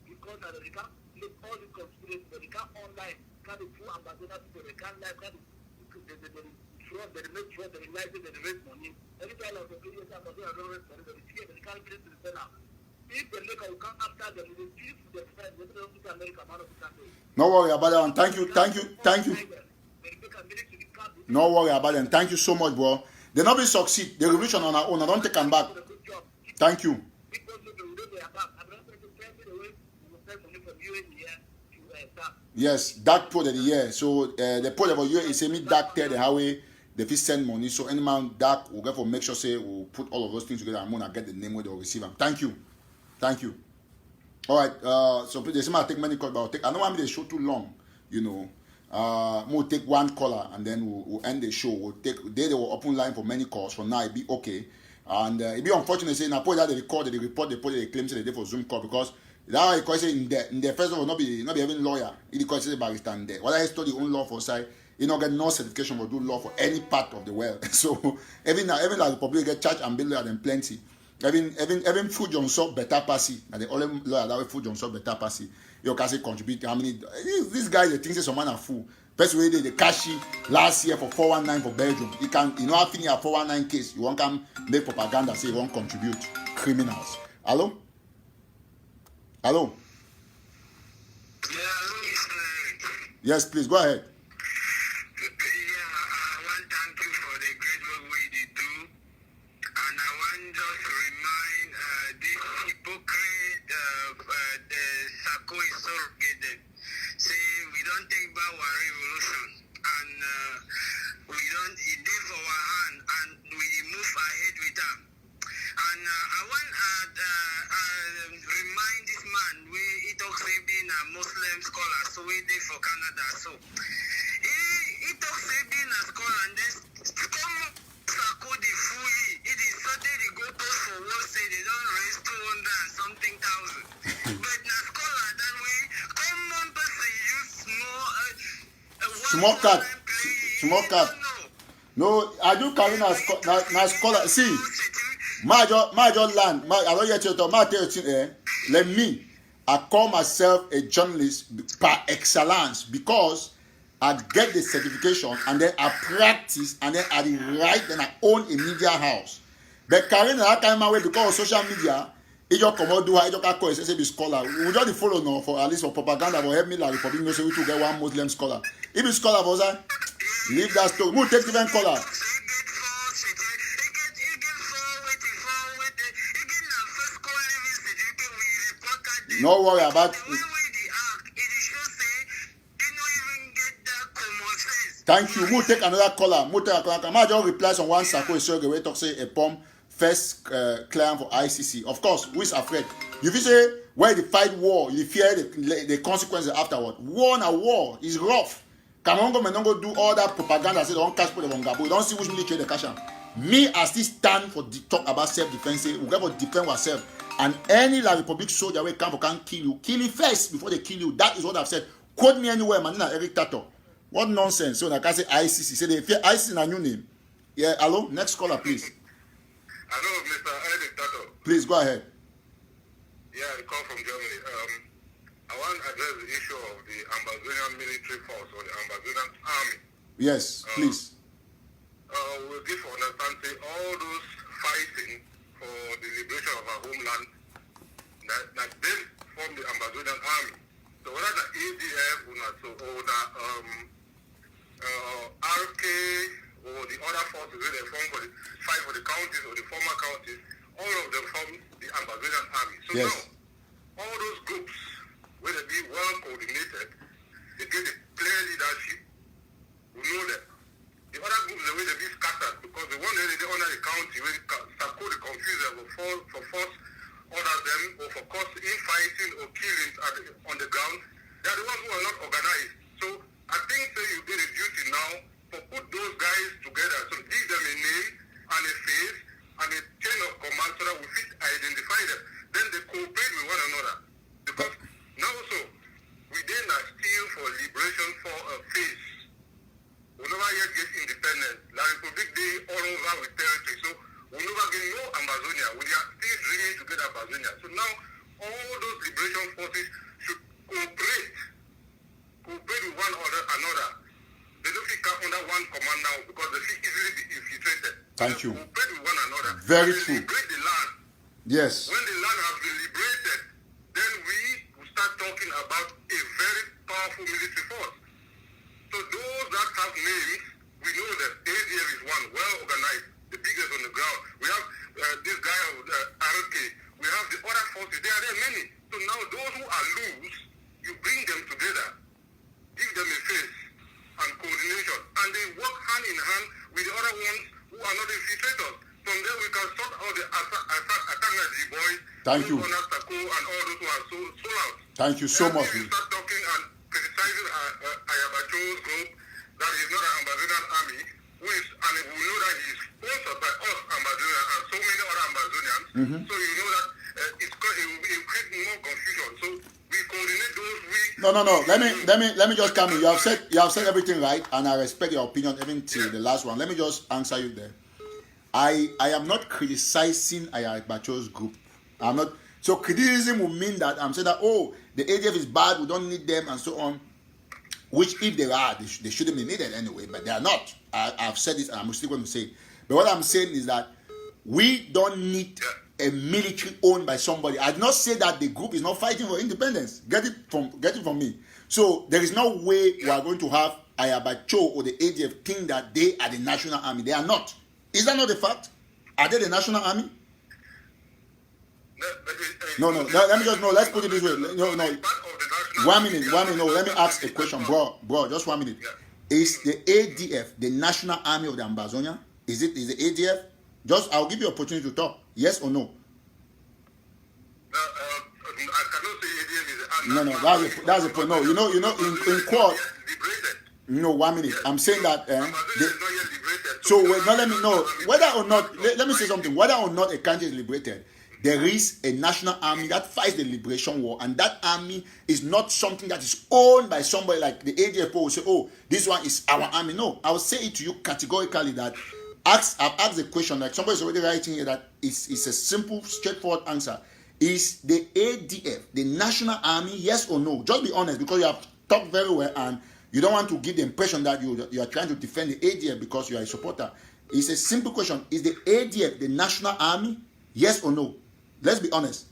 B: because they can't look all the conspiracy, they can't online, can't do ambassadors, they can't live, can't they make sure they realize that they raise money. Every time of the video, they can't get to the center. If they make a come after them, they give the friends, they don't put America out of the country.
A: No worry about that one. Thank you. No worry about them. Thank you so much, bro. They not be succeed. The revolution on our own. I don't take them back. Thank you. Yes, that pro of the year. So the pro of the year is me dark tell the highway. They fit send money. So any man dark will get for make sure say we'll put all of those things together and gonna get the name where they'll receive them. Thank you. All right. So they say I take many calls, but I'll take. I don't want me to show too long. You know. We'll take one caller and then we'll end the show. We'll take. They will open line for many calls. For now, it be okay. And it be unfortunate say now put that they record, they report, they put the claims they did for Zoom call because that it say in the first of all not be having lawyer. It cause say barrister in there. What I study own law for side, you know get no certification for do law for any part of the world. So even like the public get charged and bill lawyer them plenty. Even food Johnson better passy. And the only lawyer that way food Johnson better passy. You can say contribute how many this guy they think say some man are fool. First way they cash last year for 419 for Belgium. He can have finish a 419 case. You won't come make propaganda say you won't contribute. Criminals. Hello? Yes, please go ahead.
B: And I want remind this man where he talks being a Muslim scholar, so he did for Canada. So he talks being a scholar and this come the fully. It is Sunday they go post for what say they don't raise 200 and something thousand. But na scholar that way common person use
A: small cat. No, I do carry na scholar. See, major land. I don't yet tell let me. I call myself a journalist par excellence because I get the certification and then I practice and then I write and I own a media house. But carrying that kind of way because of social media, it just come out do it just call say be scholar. We just follow now for at least for propaganda for help me like Republic know say we to get one Muslim scholar. If you scholar for that, leave that story. Who take different color? No worry about it. Thank you. We'll take another caller. I just reply on one circle. So the way talk say a POM first client for ICC. Of course, who is afraid? If you say where the fight war, you fear the consequences afterward. War na war is rough. Cameroon government don't go do all that propaganda. Say don't catch people on Gabo. Don't see which military they cash out. Me, I still stand for the talk about self-defense. We got to defend ourselves. And any La Republic soldier will come can kill you. Kill you first before they kill you. That is what I've said. Quote me anywhere, man. Eric TATAW. What nonsense. So like I say ICC. Say they fear ICC in a new name. Yeah, hello? Next caller, please.
B: Hello, Mr. Eric TATAW.
A: Please go ahead.
B: Yeah, I call from Germany. I want to address the issue of the Ambazonian military force or the Ambazonian army.
A: Yes, please.
B: We give for understand say all those fighting for the liberation of our homeland that they form the Ambazonian army. So whether the ADF or the RK or the other forces where they form for the fight for the counties or the former counties, all of them form the Ambazonian army. So
A: yes.
B: Now all those groups where they be well coordinated, they get a clear leadership. We know that. The other groups, the way they be scattered, because the one they under the county, where Sako the confuser for force order them or for cause infighting or killings on the ground, they are the ones who are not organized. So I think you did a duty now to put those guys together, so give them a name and a face and a chain of command so that we fit identify them. Then they cooperate with one another. Because now also, we then are still for liberation for a face. We never yet get independence. La Republic Day all over with territory. So we never get no Amazonia. We are still dreaming to get Amazonia. So now all those liberation forces should cooperate with one another. They don't fit come under one command now because they fit easily be infiltrated.
A: Thank you.
B: Cooperate with one another.
A: Very
B: and
A: true.
B: Liberate the land.
A: Yes.
B: When the land has been liberated, then we will start talking about a very powerful military force. So those that have names, we know that ADF is one, well organized, the biggest on the ground. We have this guy of RK. We have the other forces. There are many. So now those who are loose, you bring them together, give them a face and coordination, and they work hand in hand with the other ones who are not infiltrators. From there we can sort out the Atangaji boys,
A: thank you,
B: and all those who are sold out.
A: Thank you so much.
B: We start talking and criticizing Ayabacho's group that is not an Ambazonian army, and we know that he is sponsored by us Ambazonians and so many other Ambazonians. So you know that it will create more confusion. So we coordinate those.
A: Let me just come in. You have said everything right, and I respect your opinion even till the last one. Let me just answer you there. I am not criticizing Ayabacho's group. I'm not. So criticism will mean that I'm saying that the ADF is bad, we don't need them and so on. Which if they are, they shouldn't be needed anyway, but they are not. I've said this and I'm still going to say it. But what I'm saying is that we don't need a military owned by somebody. I did not say that the group is not fighting for independence. Get it from me. So there is no way we are going to have Ayabacho or the ADF think that they are the national army. They are not. Is that not the fact? Are they the national army? No. Let me just let's put it this way. No. 1 minute. No, let me ask a question, bro. Just 1 minute. Is the ADF the national army of the Ambazonia? Is the ADF? I'll give you an opportunity to talk. Yes or no? No, that's the point. No, you know, in court. No, 1 minute. I'm saying that. So wait, now let me know whether or not. Let me say something. Whether or not a country is liberated, there is a national army that fights the liberation war, and that army is not something that is owned by somebody like the ADF will say, "Oh, this one is our army." No, I will say it to you categorically that I've asked the question, like somebody's already writing here, that it's a simple, straightforward answer. Is the ADF the national army? Yes or no? Just be honest, because you have talked very well and you don't want to give the impression that you are trying to defend the ADF because you are a supporter. It's a simple question. Is the ADF the national army? Yes or no? Let's be honest.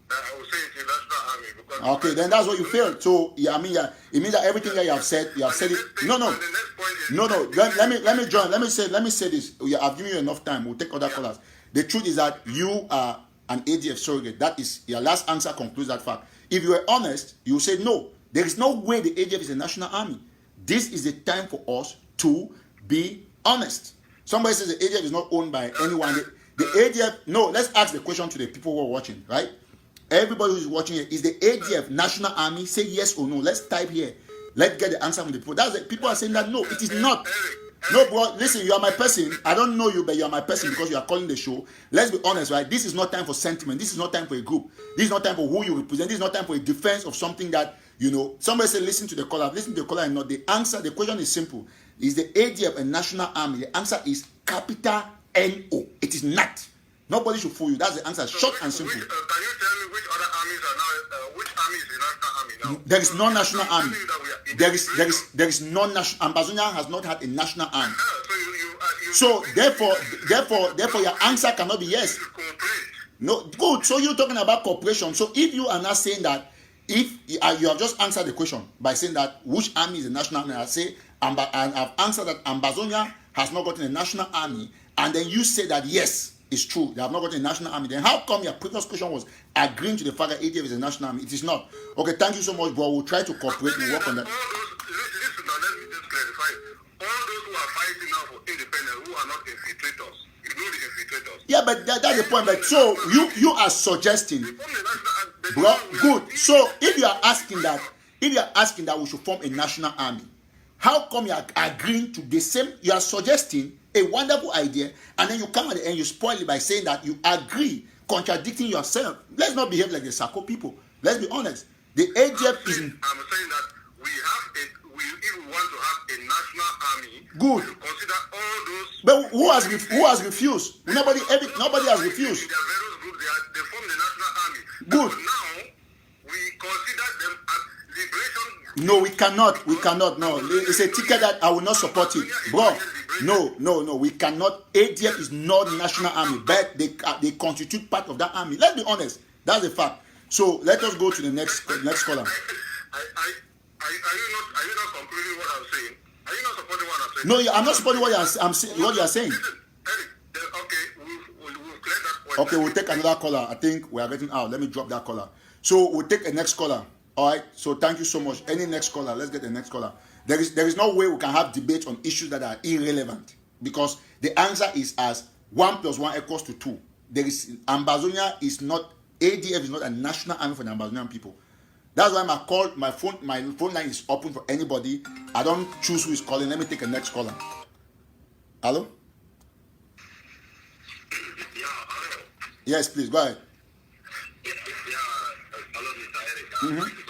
B: I would say it's the national army. Because
A: okay, then that's what you failed. So yeah, I mean, yeah, it means that everything that you have said it. No. Let me join. Let me say this. I've given you enough time. We'll take other callers. The truth is that you are an ADF surrogate. That is your last answer concludes that fact. If you were honest, you will say no. There is no way the ADF is a national army. This is the time for us to be honest. Somebody says the ADF is not owned by anyone. The ADF, no, let's ask the question to the people who are watching, right? Everybody who is watching here, is the ADF national army? Say yes or no. Let's type here. Let's get the answer from the people. People are saying that no, it is not. No, bro, listen, you are my person. I don't know you, but you are my person because you are calling the show. Let's be honest, right? This is not time for sentiment. This is not time for a group. This is not time for who you represent. This is not time for a defense of something that, you know, somebody said, listen to the caller. Listen to the caller and not the answer. The question is simple. Is the ADF a national army? The answer is capital N-O. It is not. Nobody should fool you. That's the answer. Short and simple.
B: Can you tell me which other armies are now, which army is the national army now?
A: There is no national army. There is no national. Ambazonia has not had a national army. So therefore, your answer cannot be yes. No, good. So you're talking about cooperation. So if you are not saying that, if you have just answered the question by saying that which army is the national army, I say, and I've answered that Ambazonia has not gotten a national army, and then you say that yes, it's true, they have not gotten a national army. Then how come your previous question was agreeing to the fact that ADF is a national army? It is not. Okay, thank you so much, bro. We'll try to cooperate. We'll work on that.
B: Listen, now let me just clarify. All those who are fighting now for independence, who are not infiltrators, ignore the infiltrators.
A: Yeah, but that's the point. But so you are suggesting, bro, good. So if you are asking that we should form a national army, how come you are agreeing to the same? You are suggesting a wonderful idea, and then you come at the end, you spoil it by saying that you agree, contradicting yourself. Let's not behave like the Sako people. Let's be honest. The ADF is.
B: I'm saying that if we want to have a national army,
A: good.
B: We should consider all those.
A: But who has refused? Nobody has refused.
B: There are various groups. They form the national army.
A: Good.
B: But now we consider them as liberation.
A: No, we cannot. No, it's a ticket that I will not support it, bro. No, we cannot. ADF is not the national army, but they constitute part of that army. Let's be honest. That's the fact. So let us go to the next caller.
B: Are you not concluding what I'm saying? Are you not supporting what I'm saying?
A: No, I'm not supporting what you are saying.
B: Listen, Eric, okay, we'll clear that point.
A: Okay, we'll take another caller. I think we are getting out. Let me drop that caller. So we'll take a next caller. All right. So thank you so much. Any next caller? Let's get the next caller. There is no way we can have debate on issues that are irrelevant, because the answer is as 1 + 1 = 2. There is Ambazonia is not ADF is not a national army for the Ambazonian people. That's why my phone line is open for anybody. I don't choose who is calling. Let me take a next caller. Hello?
B: Yeah, hello.
A: Yes, please go ahead.
B: Yeah, hello, Mr. Eric.
A: Mm-hmm.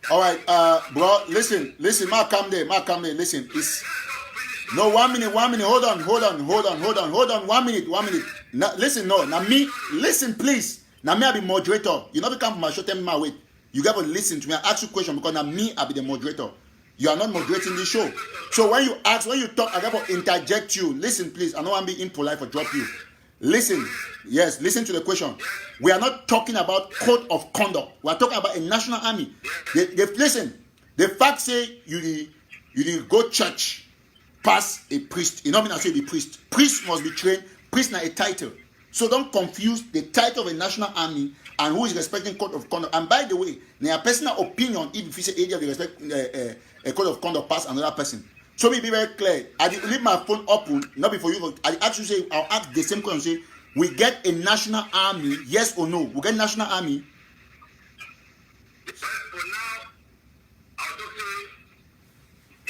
A: All right, bro. Listen. Ma, come there. Listen, No, 1 minute, 1 minute. Hold on. 1 minute. Now, listen, no. Now me, listen, please. Now me, I be moderator. You not become my show. Tell me my weight. You got to listen to me. I ask you a question because now me, I be the moderator. You are not moderating the show. So when you ask, when you talk, I got to interject you. Listen, please. I know I'm being impolite for drop you. Listen. Yes, listen to the question. We are not talking about code of conduct. We are talking about a national army. Listen. The fact say you go church, pass a priest. You know what I mean? I say the priest. Priest must be trained. Priest not a title. So don't confuse the title of a national army and who is respecting code of conduct. And by the way, their personal opinion, if you say ADF, they respect a code of conduct pass another person. So be very clear. I did leave my phone open, not before you. I actually say I'll ask the same question. Say we get a national army, yes or no? We get national army.
B: For now, I'll just say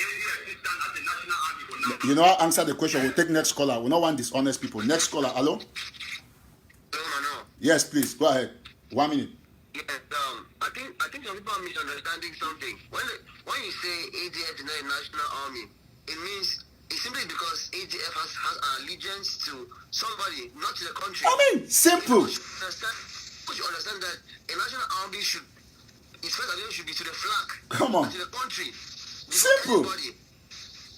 B: ADF is done as a national army for now.
A: You know, I'll answer the question. We'll take next caller. We don't want dishonest people. Next caller, hello?
D: No.
A: Yes, please. Go ahead. 1 minute.
D: Yes, I think some people are misunderstanding something. When you say ADF is not a national army, it means it's simply because ADF has an allegiance to somebody, not to the country.
A: I mean, simple.
D: You understand that a national army its first allegiance should be to the flag.
A: Come on.
D: To the country.
A: Simple.
D: Everybody.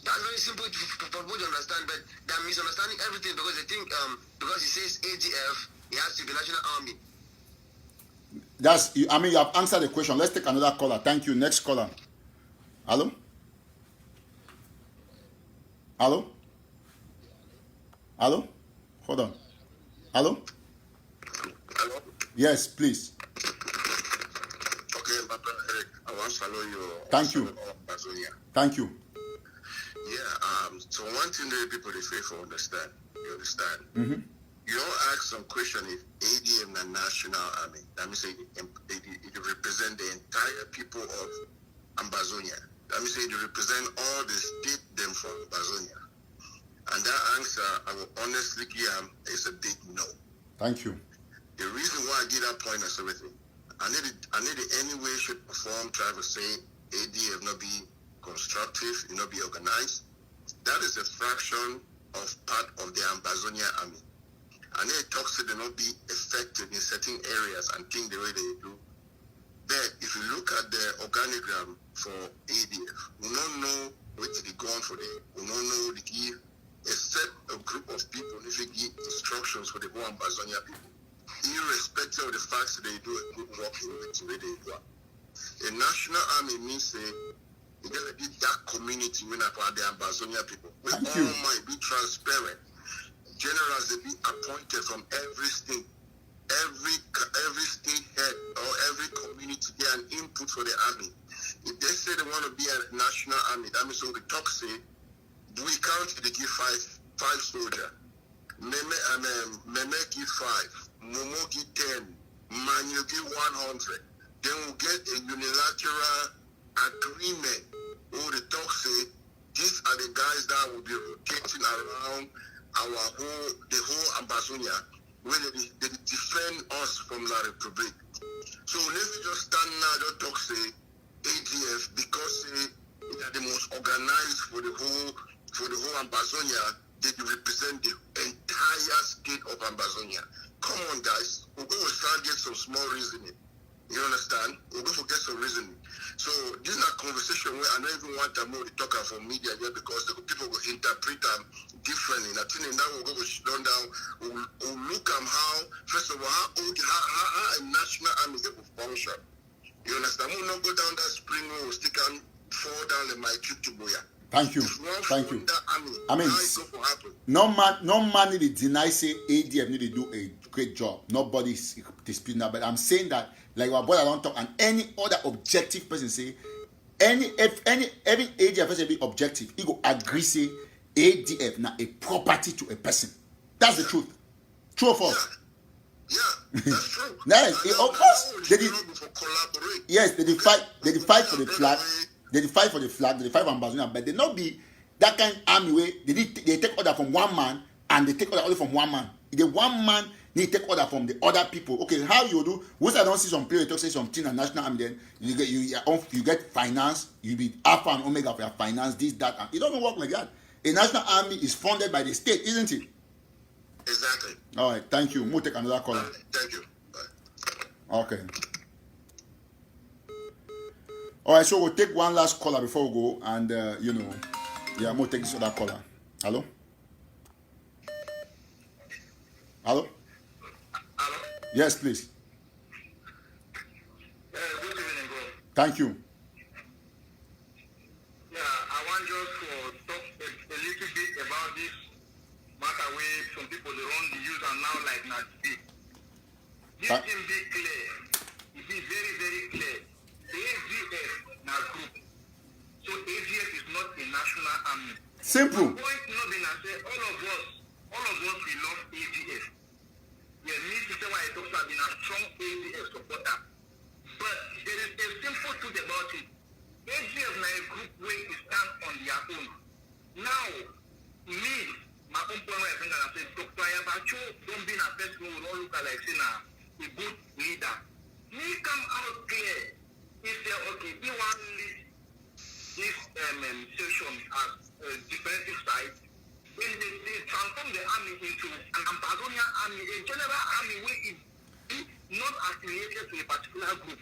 D: That's very simple for people to understand, but they're misunderstanding everything because they think because it says ADF, it has to be national army.
A: You have answered the question. Let's take another caller. Thank you. Next caller. Hello? Hold on. Hello? Yes, please.
B: Okay, Papa Eric, I want to follow you.
A: Thank you. Thank you.
B: Yeah, so one thing that people they fail to understand, you understand?
A: Mm-hmm.
B: You don't ask some question if ADM the national army. That means it represent the entire people of Ambazonia. That means it represent all the state them from Ambazonia. And that answer, I will honestly give is a big no.
A: Thank you.
B: The reason why I give that point is everything. I need it any way, shape, or form try to say ADF not be constructive, it not be organized. That is a fraction of part of the Ambazonia army. And it talks to them not be effective in certain areas and think the way they do. But if you look at the organigram for ADF, we don't know what they go on for them. We don't know the give except a group of people if they give instructions for the whole Ambazonia people. Irrespective of the fact that they do a good work in the way they do. A national army means you gotta be that community when I the Ambazonia people. We all might be transparent. Generals they be appointed from every state, every state head or every community get an input for the army. If they say they want to be a national army, that means so the talk say we count they give five soldiers. Meme give 5, Momo give 10, Manu give 100. Then we'll get a unilateral agreement. Or the talk say these are the guys that will be rotating around the whole Ambazonia where they defend us from La Republic. So let's just stand now just talk say ADF because they are the most organized for the whole Ambazonia. They represent the entire state of Ambazonia. Come on guys, we're going to start get some small reasoning. You understand? We're going to get some reasoning. So this is a conversation where I don't even want to more talk from media yet because the people will interpret them differently. I think now we're going to slow down. We'll look at how, first of all, how a national army will function. You understand? We'll not go down that spring road, stick and fall down the my to Boya.
A: Thank you. Thank you. I mean, no man need to deny say ADF need to do a great job. Nobody's disputing that, but I'm saying that like our brother don't talk and any other objective person say every ADF person be objective. He go agree say ADF now a property to a person. That's the truth. True or false?
B: Yeah, that's true.
A: Nice. Of course, they did fight for the flag. They fight for the flag, they fight for Ambazonia, but they not be that kind of army where they take order from one man and they take order only from one man. The one man need to take order from the other people. Okay, how you do? Once I don't see some period talk say something and national army, then you get finance, you be alpha and omega for your finance, this, that, and it doesn't work like that. a national army is funded by the state, isn't it?
B: Exactly.
A: All right, thank you. We'll take another caller.
B: Thank you. Bye.
A: Okay. All right, so we'll take one last caller before we go, and we'll take this other caller. Hello? Hello?
B: Hello?
A: Yes, please.
B: Good evening, bro.
A: Thank you.
B: Yeah, I want just to talk a little bit about this matter where some people they run the user now like not big. This thing be clear. It is very, very clear. The AGF now group. So AGF is not a national army.
A: Simple.
B: The point not being say all of us we love AGF. We need to say why I talk about being a strong AGF supporter. But there is a simple truth about it. AGF now a group where it stand on their own. Now, me, my own point where I think I say, Dr. Ayabacho don't be a person who will look like a good leader. Me come out clear. He say, okay, he want to lead this session as a defensive side. When they transform the army into an Ambazonian army, a general army where it is not affiliated to a particular group.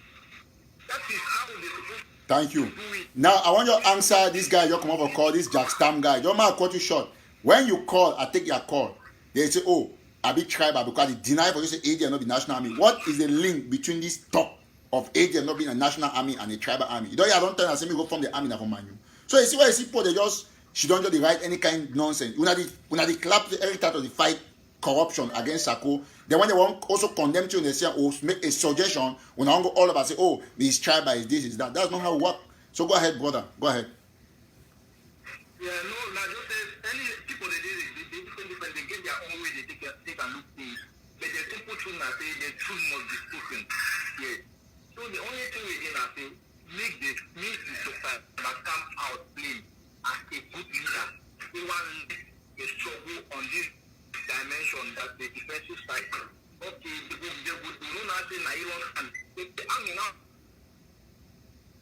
B: That is how they supposed.
A: Thank you. Now, I want you to answer this guy. You come over call this Jack Stam guy. Don't mind, I cut you short. When you call, I take your call. They say, oh, I be tribal because they deny for you say ADF not be national army. What is the link between this talk of ADF not being a national army and a tribal army? You don't tell us, me go from the army now from Manu. So you see why you see people, they just, she don't just write any kind of nonsense. When they clap every time of the fight corruption against Sako, then when they want also condemn you and they say, or make a suggestion, when I want to go all about say, oh, this tribal is this, is that. That's not how it works. So go ahead, brother. Go ahead.
B: Yeah, no, like just say any people they different, they get their own way, they take and look things. But the simple truth I say the truth must be spoken. Yeah. So the only thing we did I say, make the society that come out plain as a good leader. They want a struggle on this dimension that the defensive side. Okay, they would do not say Nairon and the army now.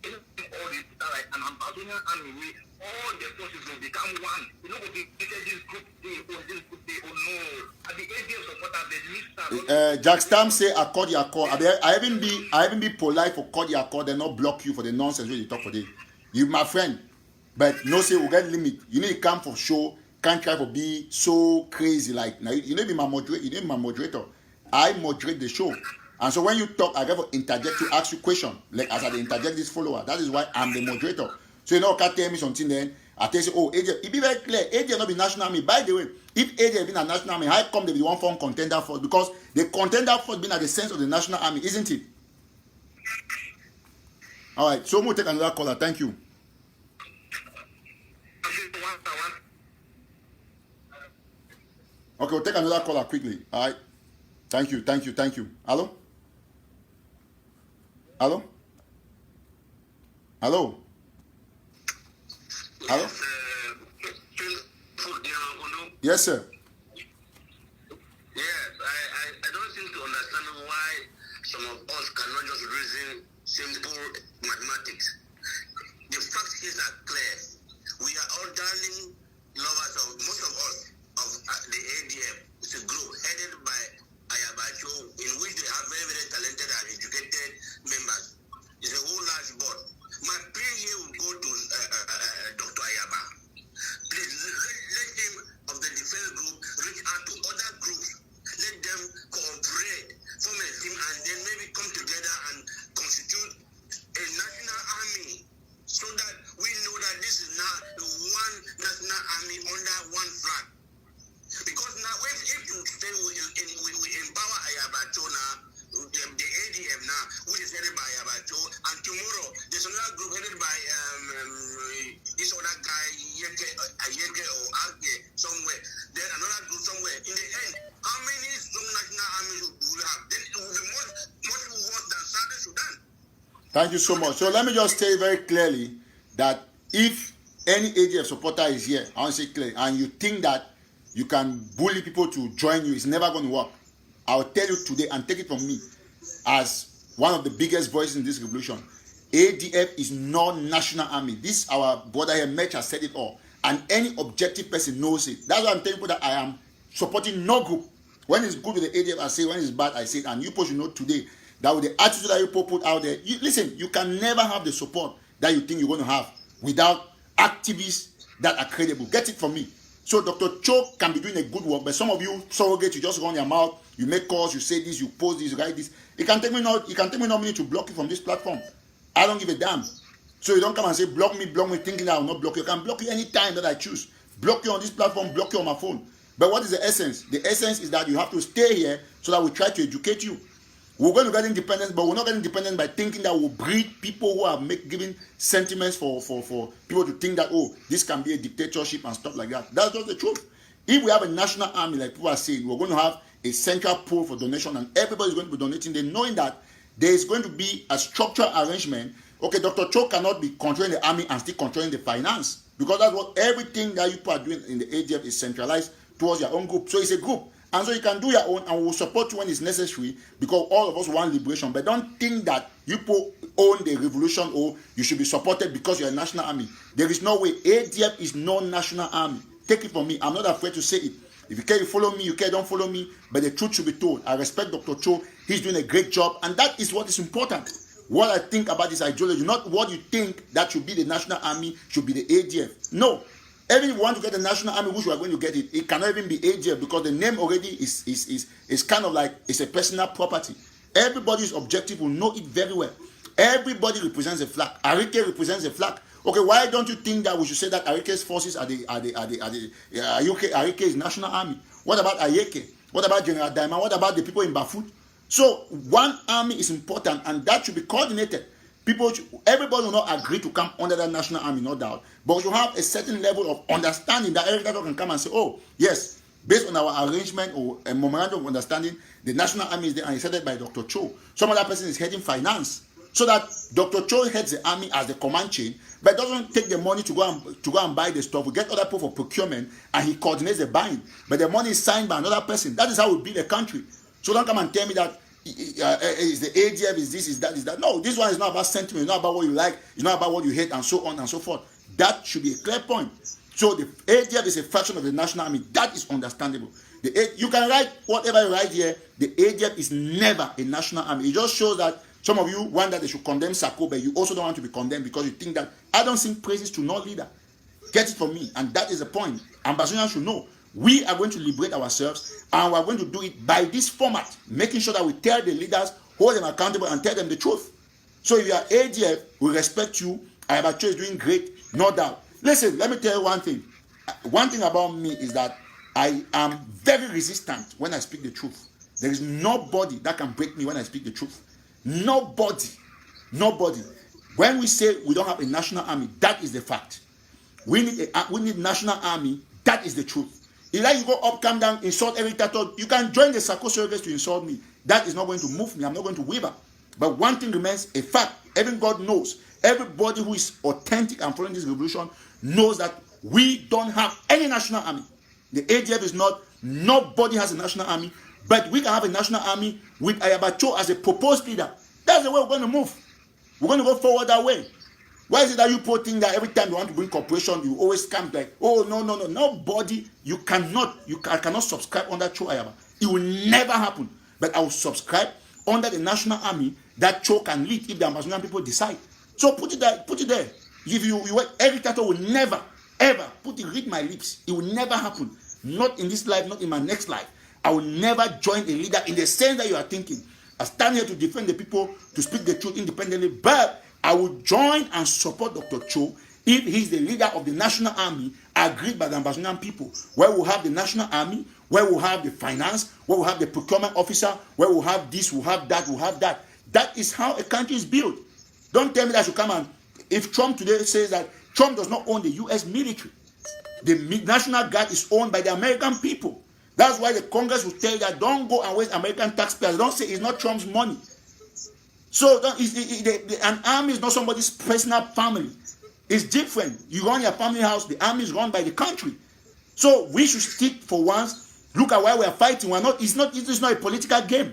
B: All this like an Ambazonian army where all the forces will become one. You know, we this group they or this group they or no. At the ADF supporter they miss.
A: Jack Stam say I call your call. I even be polite for call your call. They not block you for the nonsense when you talk for them. You my friend, but no say we get limit. You need to come for show. Can't try to be so crazy like now. You need to be my moderator. You need to be my moderator. I moderate the show. And so when you talk, I get to interject to ask you question. Like as I interject this follower. That is why I'm the moderator. So you know, can't tell me something then. I tell you, oh, AJ, it be very clear. AJ not be national army. By the way, if AJ been a national army, how come they be one form contender force? Because the contender force been at the sense of the national army, isn't it? All right. So we'll take another caller. Thank you. Okay, we'll take another caller quickly. All right. Thank you. Hello? Hello? Hello? Hello? Yes, sir.
D: Yes, I don't seem to understand why some of us cannot just reason simple mathematics. The facts here are clear. We are all darling lovers of most of us of the ADF. It's a group headed by Ayabacho, in which they have very, very talented and educated members. It's a whole large board. My prayer here will go to Dr. Ayaba. Please let him of the defense group reach out to other groups. Let them cooperate, form a team, and then maybe come together and constitute a national army so that we know that this is now one national army under one flag. Because now, if you say we empower Ayabacho now, the ADF now, which is headed by Ayabacho, and tomorrow there's another group headed by this other guy, Yege or Alge, somewhere. Then another group somewhere. In the end, how many strong national armies do we have? Then it will be much worse than Southern Sudan.
A: Thank you so much. So let me just say very clearly that if any ADF supporter is here, I want to say clearly, and you think that you can bully people to join you, it's never going to work. I'll tell you today, and take it from me, as one of the biggest voices in this revolution, ADF is not national army. This our brother here, Mitch, has said it all. and any objective person knows it. That's why I'm telling people that I am supporting no group. When it's good with the ADF, I say. When it's bad, I say it. And you people should know today that with the attitude that you people put out there, listen, you can never have the support that you think you're going to have without activists that are credible. Get it from me. So Dr. Cho can be doing a good work, but some of you surrogate, you just run your mouth, you make calls, you say this, you post this, you write this. It can take me no minute to block you from this platform. I don't give a damn. So you don't come and say block me, thinking that I will not block you. I can block you anytime that I choose. Block you on this platform, block you on my phone. But what is the essence? The essence is that you have to stay here so that we try to educate you. We're going to get independence, but we're not getting independent by thinking that we'll breed people who are giving sentiments for people to think that, oh, this can be a dictatorship and stuff like that. That's just the truth. If we have a national army, like people are saying, we're going to have a central pool for donation and everybody's going to be donating, then knowing that there is going to be a structural arrangement. Okay, Dr. Cho cannot be controlling the army and still controlling the finance, because that's what everything that you people are doing in the ADF is centralized towards your own group. So it's a group. And so you can do your own, and we'll support you when it's necessary, because all of us want liberation. But don't think that you people own the revolution or you should be supported because you're a national army. There is no way. ADF is no national army. Take it from me. I'm not afraid to say it. If you care, you follow me. You care, don't follow me. But the truth should be told. I respect Dr. Cho. He's doing a great job. And that is what is important. What I think about this ideology, not what you think that should be the national army, should be the ADF. No. Even if you want to get the national army, which we are going to get it, it cannot even be ADF, because the name already is kind of like it's a personal property. Everybody's objective will know it very well. Everybody represents a flag. Arike represents a flag. Okay, why don't you think that we should say that Arike's forces are the Arike is national army? What about Ayeke? What about General Daima? What about the people in Bafut? So one army is important, and that should be coordinated. Everybody will not agree to come under that national army, no doubt. But you have a certain level of understanding that everybody can come and say, oh, yes, based on our arrangement or a memorandum of understanding, the national army is there and it's headed by Dr. Cho. Some other person is heading finance. So that Dr. Cho heads the army as the command chain, but doesn't take the money to go and buy the stuff. We get other people for procurement, and he coordinates the buying. But the money is signed by another person. That is how we build a country. So don't come and tell me that is the ADF, is this, is that, is that. No, this one is not about sentiment. It's not about what you like. It's not about what you hate, and so on and so forth. That should be a clear point. So the ADF is a fraction of the national army. That is understandable. You can write whatever you write here. The ADF is never a national army. It just shows that some of you want that they should condemn Sako, but you also don't want to be condemned because you think that I don't sing praises to no leader. Get it from me. And that is the point. Ambassadors should know. We are going to liberate ourselves, and we are going to do it by this format, making sure that we tell the leaders, hold them accountable, and tell them the truth. So if you are ADF, we respect you. Ayabacho is doing great, no doubt. Listen, let me tell you one thing. One thing about me is that I am very resistant when I speak the truth. There is nobody that can break me when I speak the truth. Nobody. When we say we don't have a national army, that is the fact. We need national army. That is the truth. If like you go up, come down, insult every TATAW, you can join the Sako service to insult me. That is not going to move me. I'm not going to waver. But one thing remains a fact. Even God knows. Everybody who is authentic and following this revolution knows that we don't have any national army. The ADF is not. Nobody has a national army. But we can have a national army with Ayabacho as a proposed leader. That's the way we're going to move. We're going to go forward that way. Why is it that you people think that every time you want to bring cooperation, you always come like, oh, no. Nobody, I cannot subscribe under Cho Ayaba. It will never happen. But I will subscribe under the national army that Cho can lead if the Amazonian people decide. So put it there. If you every TATAW will never, ever, read my lips. It will never happen. Not in this life, not in my next life. I will never join a leader in the sense that you are thinking. I stand here to defend the people, to speak the truth independently, but I will join and support Dr. Cho if he's the leader of the national army agreed by the Ambazonian people, where we'll have the national army, where we'll have the finance, where we'll have the procurement officer, where we'll have this, we'll have that. That is how a country is built. Don't tell me that I should come and, if Trump today says that Trump does not own the U.S. military, the National Guard is owned by the American people. That's why the Congress will tell you that don't go and waste American taxpayers. Don't say it's not Trump's money. So an army is not somebody's personal family. It's different. You run your family house, the army is run by the country. So we should stick for once. Look at why we are fighting. It's not a political game.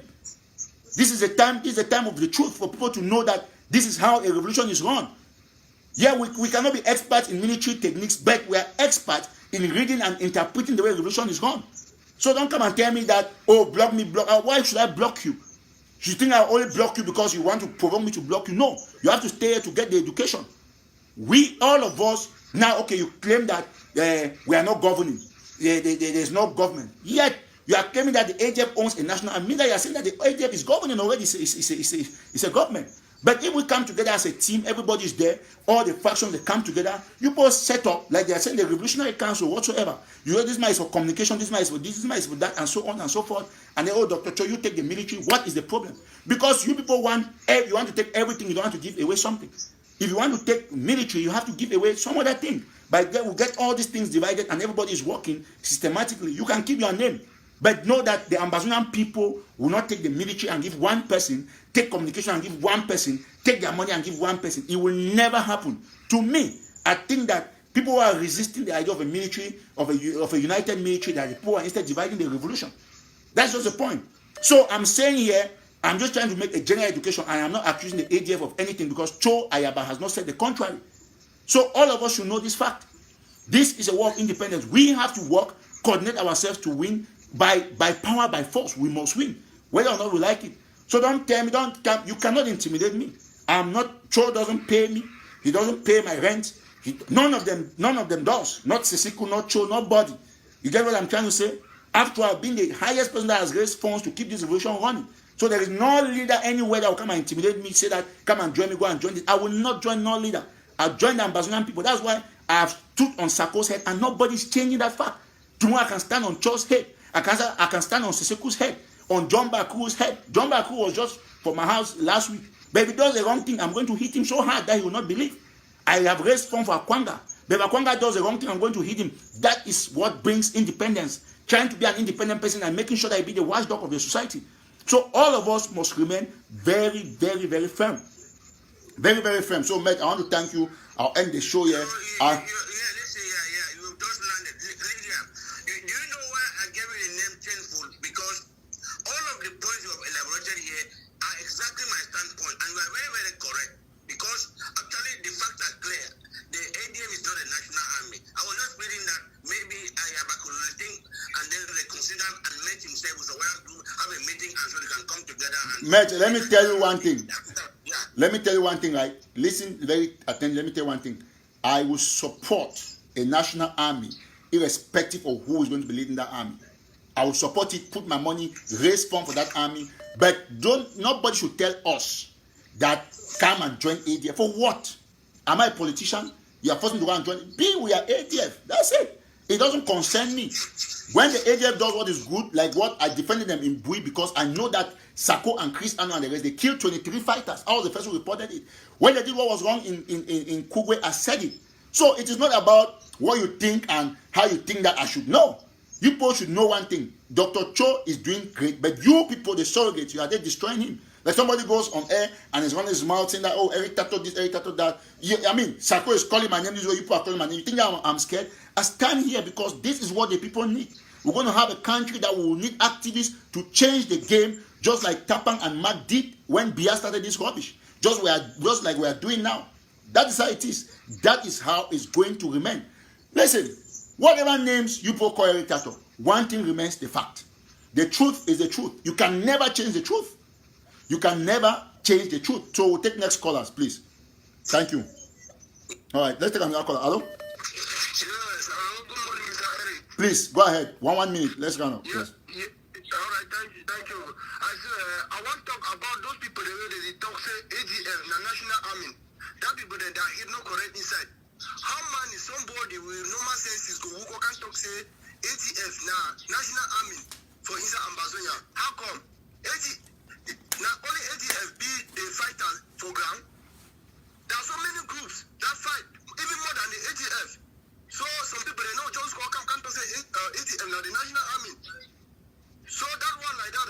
A: This is a time of the truth for people to know that this is how a revolution is run. Yeah, we cannot be experts in military techniques, but we are experts in reading and interpreting the way revolution is gone. So don't come and tell me that, oh, block me, block. Why should I block you? You think I only block you because you want to provoke me to block you? No, you have to stay here to get the education. We, all of us, now, okay, you claim that we are not governing. There's no government. Yet, you are claiming that the ADF owns a national army. You are saying that the ADF is governing already. It's a government. But if we come together as a team, everybody is there, all the factions, they come together, you both set up, like they are saying, the Revolutionary Council, whatsoever. You know, this man is for communication, this man is for this man is for that, and so on and so forth. And then, oh, Dr. Cho, you take the military. What is the problem? Because you people you want to take everything, you don't want to give away something. If you want to take military, you have to give away some other thing. By then, we'll get all these things divided and everybody is working systematically. You can keep your name. But know that the Ambazonian people will not take the military and give one person, take communication and give one person, take their money and give one person. It will never happen. To me, I think that people who are resisting the idea of a military, of a united military, that the poor are instead dividing the revolution. That's just the point. So I'm saying here, I'm just trying to make a general education. I am not accusing the ADF of anything because Cho Ayaba has not said the contrary. So all of us should know this fact. This is a war of independence. We have to work, coordinate ourselves to win. By power, by force, we must win, whether or not we like it. So don't tell me, you cannot intimidate me. I'm not. Cho doesn't pay me. He doesn't pay my rent. None of them does. Not Sisiku, not Cho, nobody. You get what I'm trying to say? After I've been the highest person that has raised funds to keep this revolution running. So there is no leader anywhere that will come and intimidate me, say that, come and join me, go and join this. I will not join no leader. I'll join the Ambazonian people. That's why I have stood on Sako's head and nobody's changing that fact. Tomorrow I can stand on Cho's head. I can stand on Siseku's head, on John Baku's head. John Baku was just for my house last week. But if he does the wrong thing, I'm going to hit him so hard that he will not believe. I have raised funds for Akwanga. But if Akwanga does the wrong thing, I'm going to hit him. That is what brings independence. Trying to be an independent person and making sure that he be the watchdog of the society. So all of us must remain very, very, very firm. Very, very firm. So, Matt, I want to thank you. I'll end the show here. Matt, let me tell you one thing. Let me tell you one thing, right? Listen very attentively. Let me tell you one thing. I will support a national army, irrespective of who is going to be leading that army. I will support it, put my money, raise funds for that army. But nobody should tell us that come and join ADF. For what? Am I a politician? You are forcing me to go and join. We are ADF. That's it. It doesn't concern me. When the ADF does what is good, like what I defended them in Bui, because I know that Sako and Chris Anu and the rest, they killed 23 fighters. I was the first who reported it. When they did what was wrong in Kugwe, I said it. So it is not about what you think and how you think that I should know. You people should know one thing. Dr. Cho is doing great, but you people, the surrogates, you are there destroying him. Like somebody goes on air and is running his mouth saying that, oh, Eric TATAW this, Eric TATAW that. Sako is calling my name this way, you people are calling my name. You think that I'm scared? I stand here because this is what the people need. We're going to have a country that will need activists to change the game, just like Tapang and Mac did when Bia started this rubbish. Just like we are doing now. That is how it is. That is how it's going to remain. Listen, whatever names you people call Eric TATAW, one thing remains the fact. The truth is the truth. You can never change the truth. You can never change the truth. So we'll take next callers, please. Thank you. All right, let's take another caller. Hello?
D: Yes, hello. Good morning, Mr. Eric.
A: Please, go ahead. One minute. Let's run up. Yes.
D: All right, thank you. I want to talk about those people that talk say ADF, the National Army. That people that are not correct inside. How many somebody with normal senses go who can talk say ADF now National Army for inside Ambazonia? How come? Now only ADF be the fighters for ground. There are so many groups that fight even more than the ADF. So some people they know just come to say ADF now the National Army. So that one like that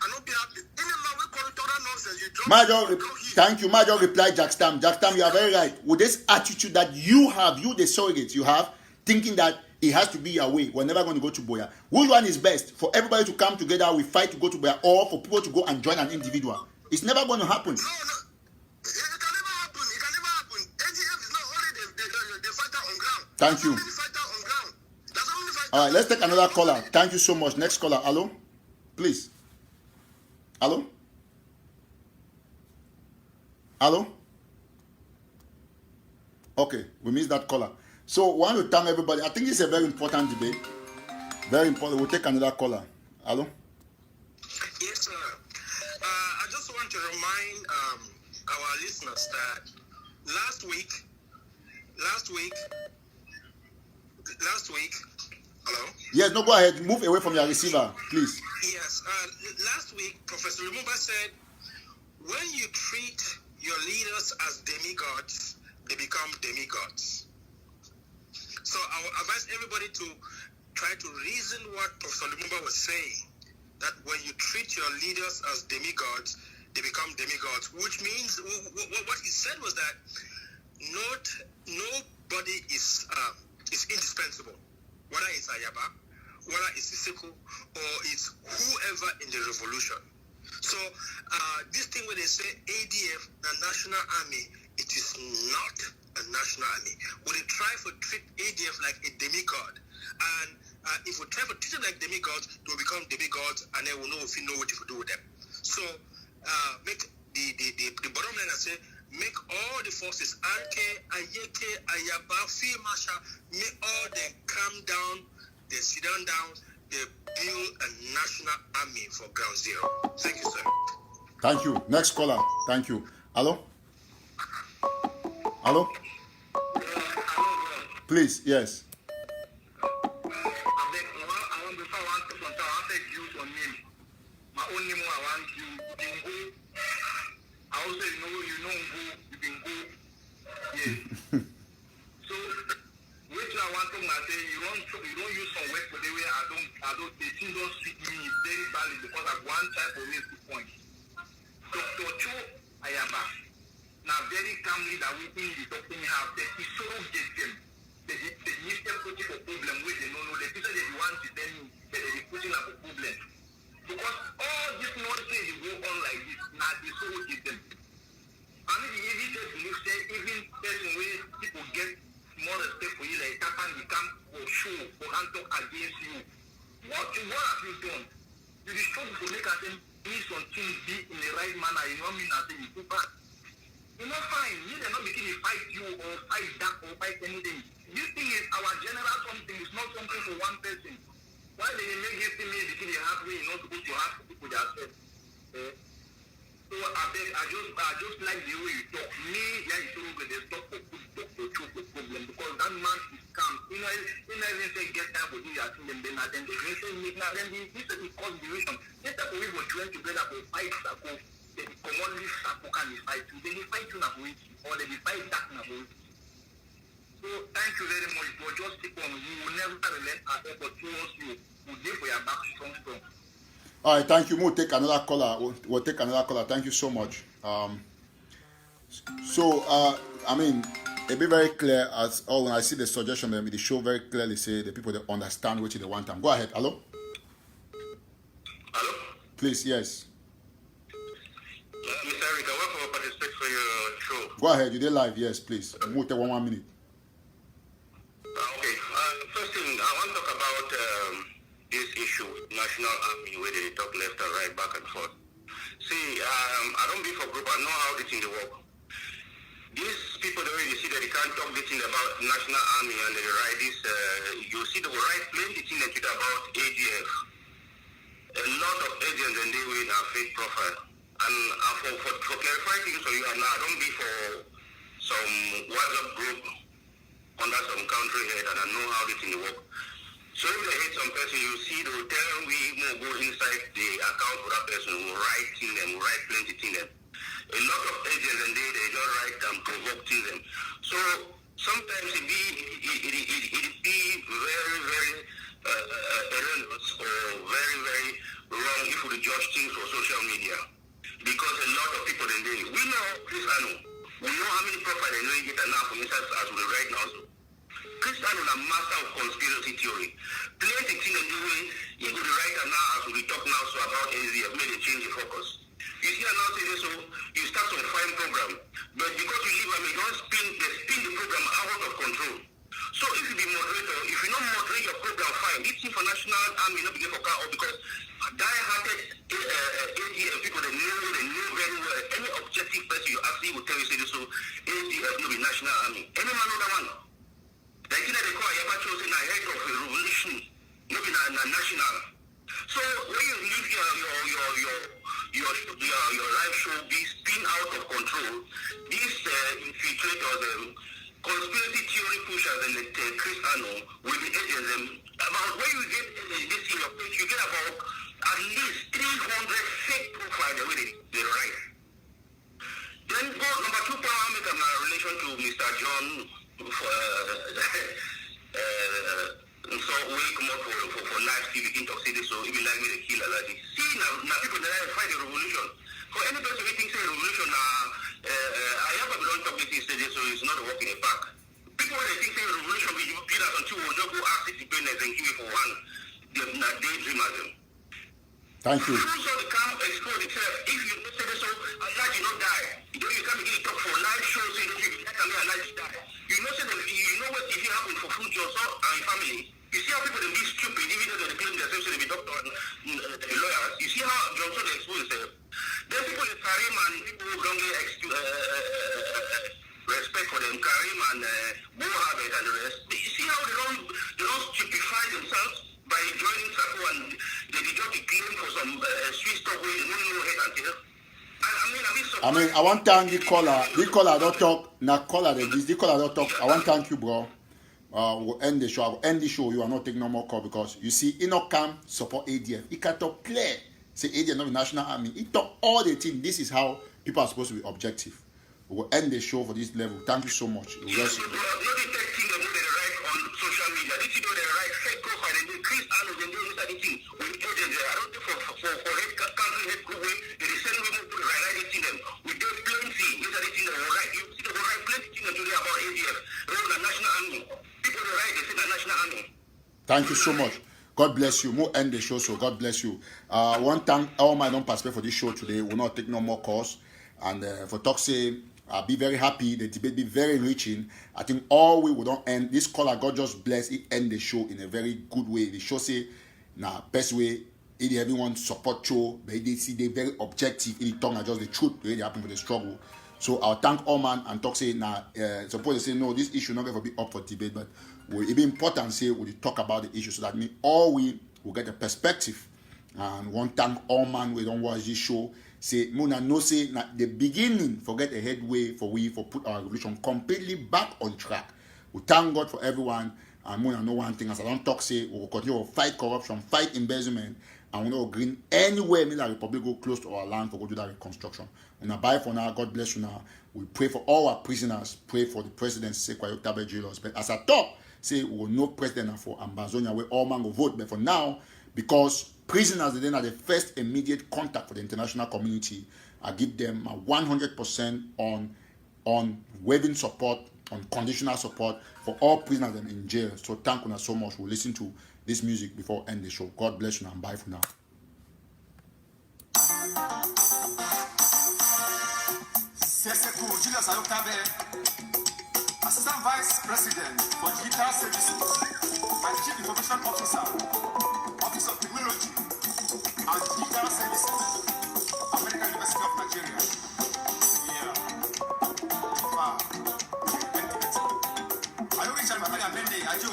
D: I not be happy. In the man we call it total nonsense. You drop.
A: Thank you. Major reply Jack Stam. Jack Stam, you are very right. With this attitude that you have, you the surrogates, you have, thinking that it has to be your way. We're never going to go to Boya. Which one is best? For everybody to come together, we fight to go to Boya, or for people to go and join an individual? It's never going to happen.
D: No. It can never happen. ADF is
A: Thank you. All right, let's take another caller. Thank you so much. Next caller. Hello? Please. Hello? Hello? Okay, we missed that caller. So, I want to thank everybody. I think it's a very important debate. Very important. We'll take another caller. Hello?
B: Yes, sir. I just want to remind our listeners that last week, hello?
A: Yes, no, go ahead. Move away from your receiver, please.
B: Yes, last week, Professor Lumumba said, when you treat your leaders as demigods, they become demigods. So I will advise everybody to try to reason what Professor Lumumba was saying, that when you treat your leaders as demigods, they become demigods, which means what he said was that nobody is indispensable, whether it's Ayaba, whether it's Iseko, or it's whoever in the revolution. So this thing where they say ADF, the National Army, it is not a national army. When they try to treat ADF like a demigod, and if we try to treat them like demigods, they will become demigods, and then we'll know if we know what to do with them. So make the bottom line, I say, make all the forces, Anke, Ayeke, Ayaba, Field Marshal, make all them calm down, they sit down, they build a national army for ground zero. Thank you, sir.
A: Thank you. Next caller. Thank you. Hello? Hello? Please, yes.
B: Now, very calmly, that we in the talking have the Isoro get them. The minister putting a problem with the no, the people that you want to tell me that they putting up a problem. Because all this nonsense go on like this, now the Isoro get them. I mean, the evidence believe say even person where people get more respect for you, like Tapan, you come for show, for hand talk against you. What have you done? You be supposed to make us need some things be in the right manner, you know what I mean? I say, you put back. You know, fine. You are not making me fight you or fight that or fight anything. This thing is our general something. It's not something for one person. Why they make this thing between the halfway, not to put your heart to people themselves? So I just like the way you talk. Me, yeah, you told me they stop for choke problem because that man is calm. You know, even say get time for do your thing, then I then they say now then this is cause the reason. This type of people join together for fight that go. They commonly fight you. They fight you now, or they fight that now. So thank you very much for just stick on. We will never relent our effort towards you. We'll give for your back strong.
A: All right, thank you. We'll take another caller. We'll take another caller. Thank you so much. I mean, it be very clear as when I see the suggestion, the show very clearly say the people that understand what they want. Go ahead. Hello.
B: Hello.
A: Please, yes.
B: Mr. Eric, I want to participate for your show.
A: Go ahead, you did live, yes, please. Move to 1 minute.
B: Okay. First thing, I want to talk about this issue, National Army, where they talk left and right, back and forth. See, I don't be for group, I know how this thing work. These people, the way you see that they can't talk this thing about National Army and they write this, you see they will write plenty things about ADF. A lot of agents and they will have fake profile. And for clarifying things for you, and I don't be for some WhatsApp group under some country head, and I know how this thing work. So if they hate some person, you see they will tell we more go inside the account for that person, will write in them, will write plenty in them. A lot of agents and they just write and provoke to them. So sometimes it be very, very erroneous or very, very wrong if we judge things for social media. Because a lot of people in there, we know Cristiano. We know how many profiles they know get enough from inside as we right now. So Cristiano is a master of conspiracy theory. Plenty things in the way he could write now as we talk now so about AZF, made a change of focus. You see now saying so, you start some fine program. But because you leave, don't spin the program out of control.
D: So if you be moderator, if you not moderate your program, fine. This thing for National Army not begin for car or because die-hearted ADF people they know very well. Any objective person you ask, will tell you say this. So ADF no be National Army. Any man know that one. The thing that they call Yaba chosen a head of a revolution, no be national. So when you leave your live show be spin out of control, these infiltrators, conspiracy theory pushers and Chris Anno will be agents them. About when you get this in your page, you get about at least 300 fake profiles the way they write. Then go number 2 parameter my relation to Mr. John so we come up for live TV intoxicated so even like me the killer like this. See now people that fight the revolution. For any person who thinks the revolution I have a don't talk this instead so it's not a walk in the park. People when they think the revolution will be beat us until we'll not go ask the independence and give it for one. They're not daydreamers.
A: Thank you.
D: So the camp expose itself. If you don't say so, Allah you not die. You know you can't begin to talk for live shows in the TV. That can be Allah you die. You know say you know what if it happen for food yourself and your family. You see how people they be stupid even though they claim themselves to be doctor and lawyers. You see how Johnson they expose themselves. Then people they Karim and people who don't get respect for them, Karim and Mohammed and the rest. You see how they don't stupefy themselves by joining SACO and they just claim for some Swiss stock where they don't know head and tail.
A: I mean, I want to thank the caller. The caller don't talk. Now caller the caller don't talk. I want to thank you, bro. We'll end the show. I will end the show. You are not taking no more call because you see, he not come support ADF. He can talk clear. Say ADF not the National Army. He talk all the things. This is how people are supposed to be objective. We will end the show for this level. Thank you so much.
D: Not detecting them with the right on social media. This is the right fake profile and the Chris Arnold and doing this thing with agents. I don't think for head country head group way they send women to the right thing them. We do plenty. These are the things that were right. You see the right plenty things today about ADF. Rather than National Army. People the right they say the National Army.
A: Thank you so much. God bless you. We'll end the show, so God bless you. One thank all my don't participate for this show today. We'll not take no more calls. And for talk say, I'll be very happy. The debate be very enriching. I think all we will not end. This caller, God just bless. He end the show in a very good way. The show say, best way. Everyone support show, but they see they very objective. He talk just the truth. Really happen for the struggle. So I'll thank all man and talk say suppose they say no, this issue not ever be up for debate, but it be important say we talk about the issue so that me all we will get a perspective. And one thank all man we don't watch this show. Say Muna no say the beginning forget a headway for put our revolution completely back on track. We thank God for everyone and Muna know one thing as I don't talk say we will continue to fight corruption, fight embezzlement, and we don't agree anywhere in the Republic go close to our land for go do that reconstruction. Una bye for now. God bless you now. We pray for all our prisoners. Pray for the president, Sekwayo Tabe jailers. But as I talk, say we will no president for Ambazonia where all man will vote. But for now, because prisoners then are the first immediate contact for the international community, I give them 100% on waiving support, on conditional support for all prisoners in jail. So thank you so much. We'll listen to this music before end the show. God bless you and bye for now.
E: Julius Yaoundé, Assistant Vice President for Digital Services and Chief Information Officer, Office of Technology and Digital Services, American University of Nigeria. I wish I had a Monday, I do.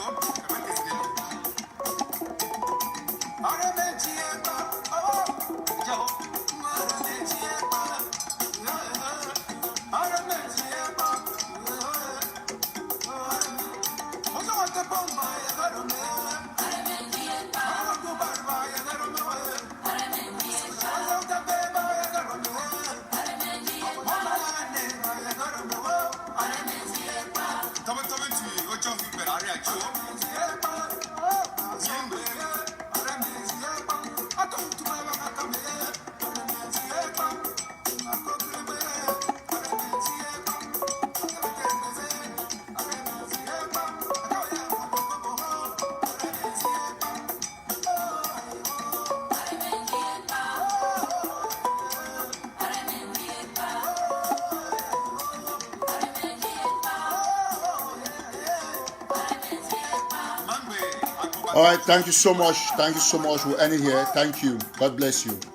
E: Come to Ojo People, I react.
A: All right, thank you so much. Thank you so much. We'll end it here. Thank you. God bless you.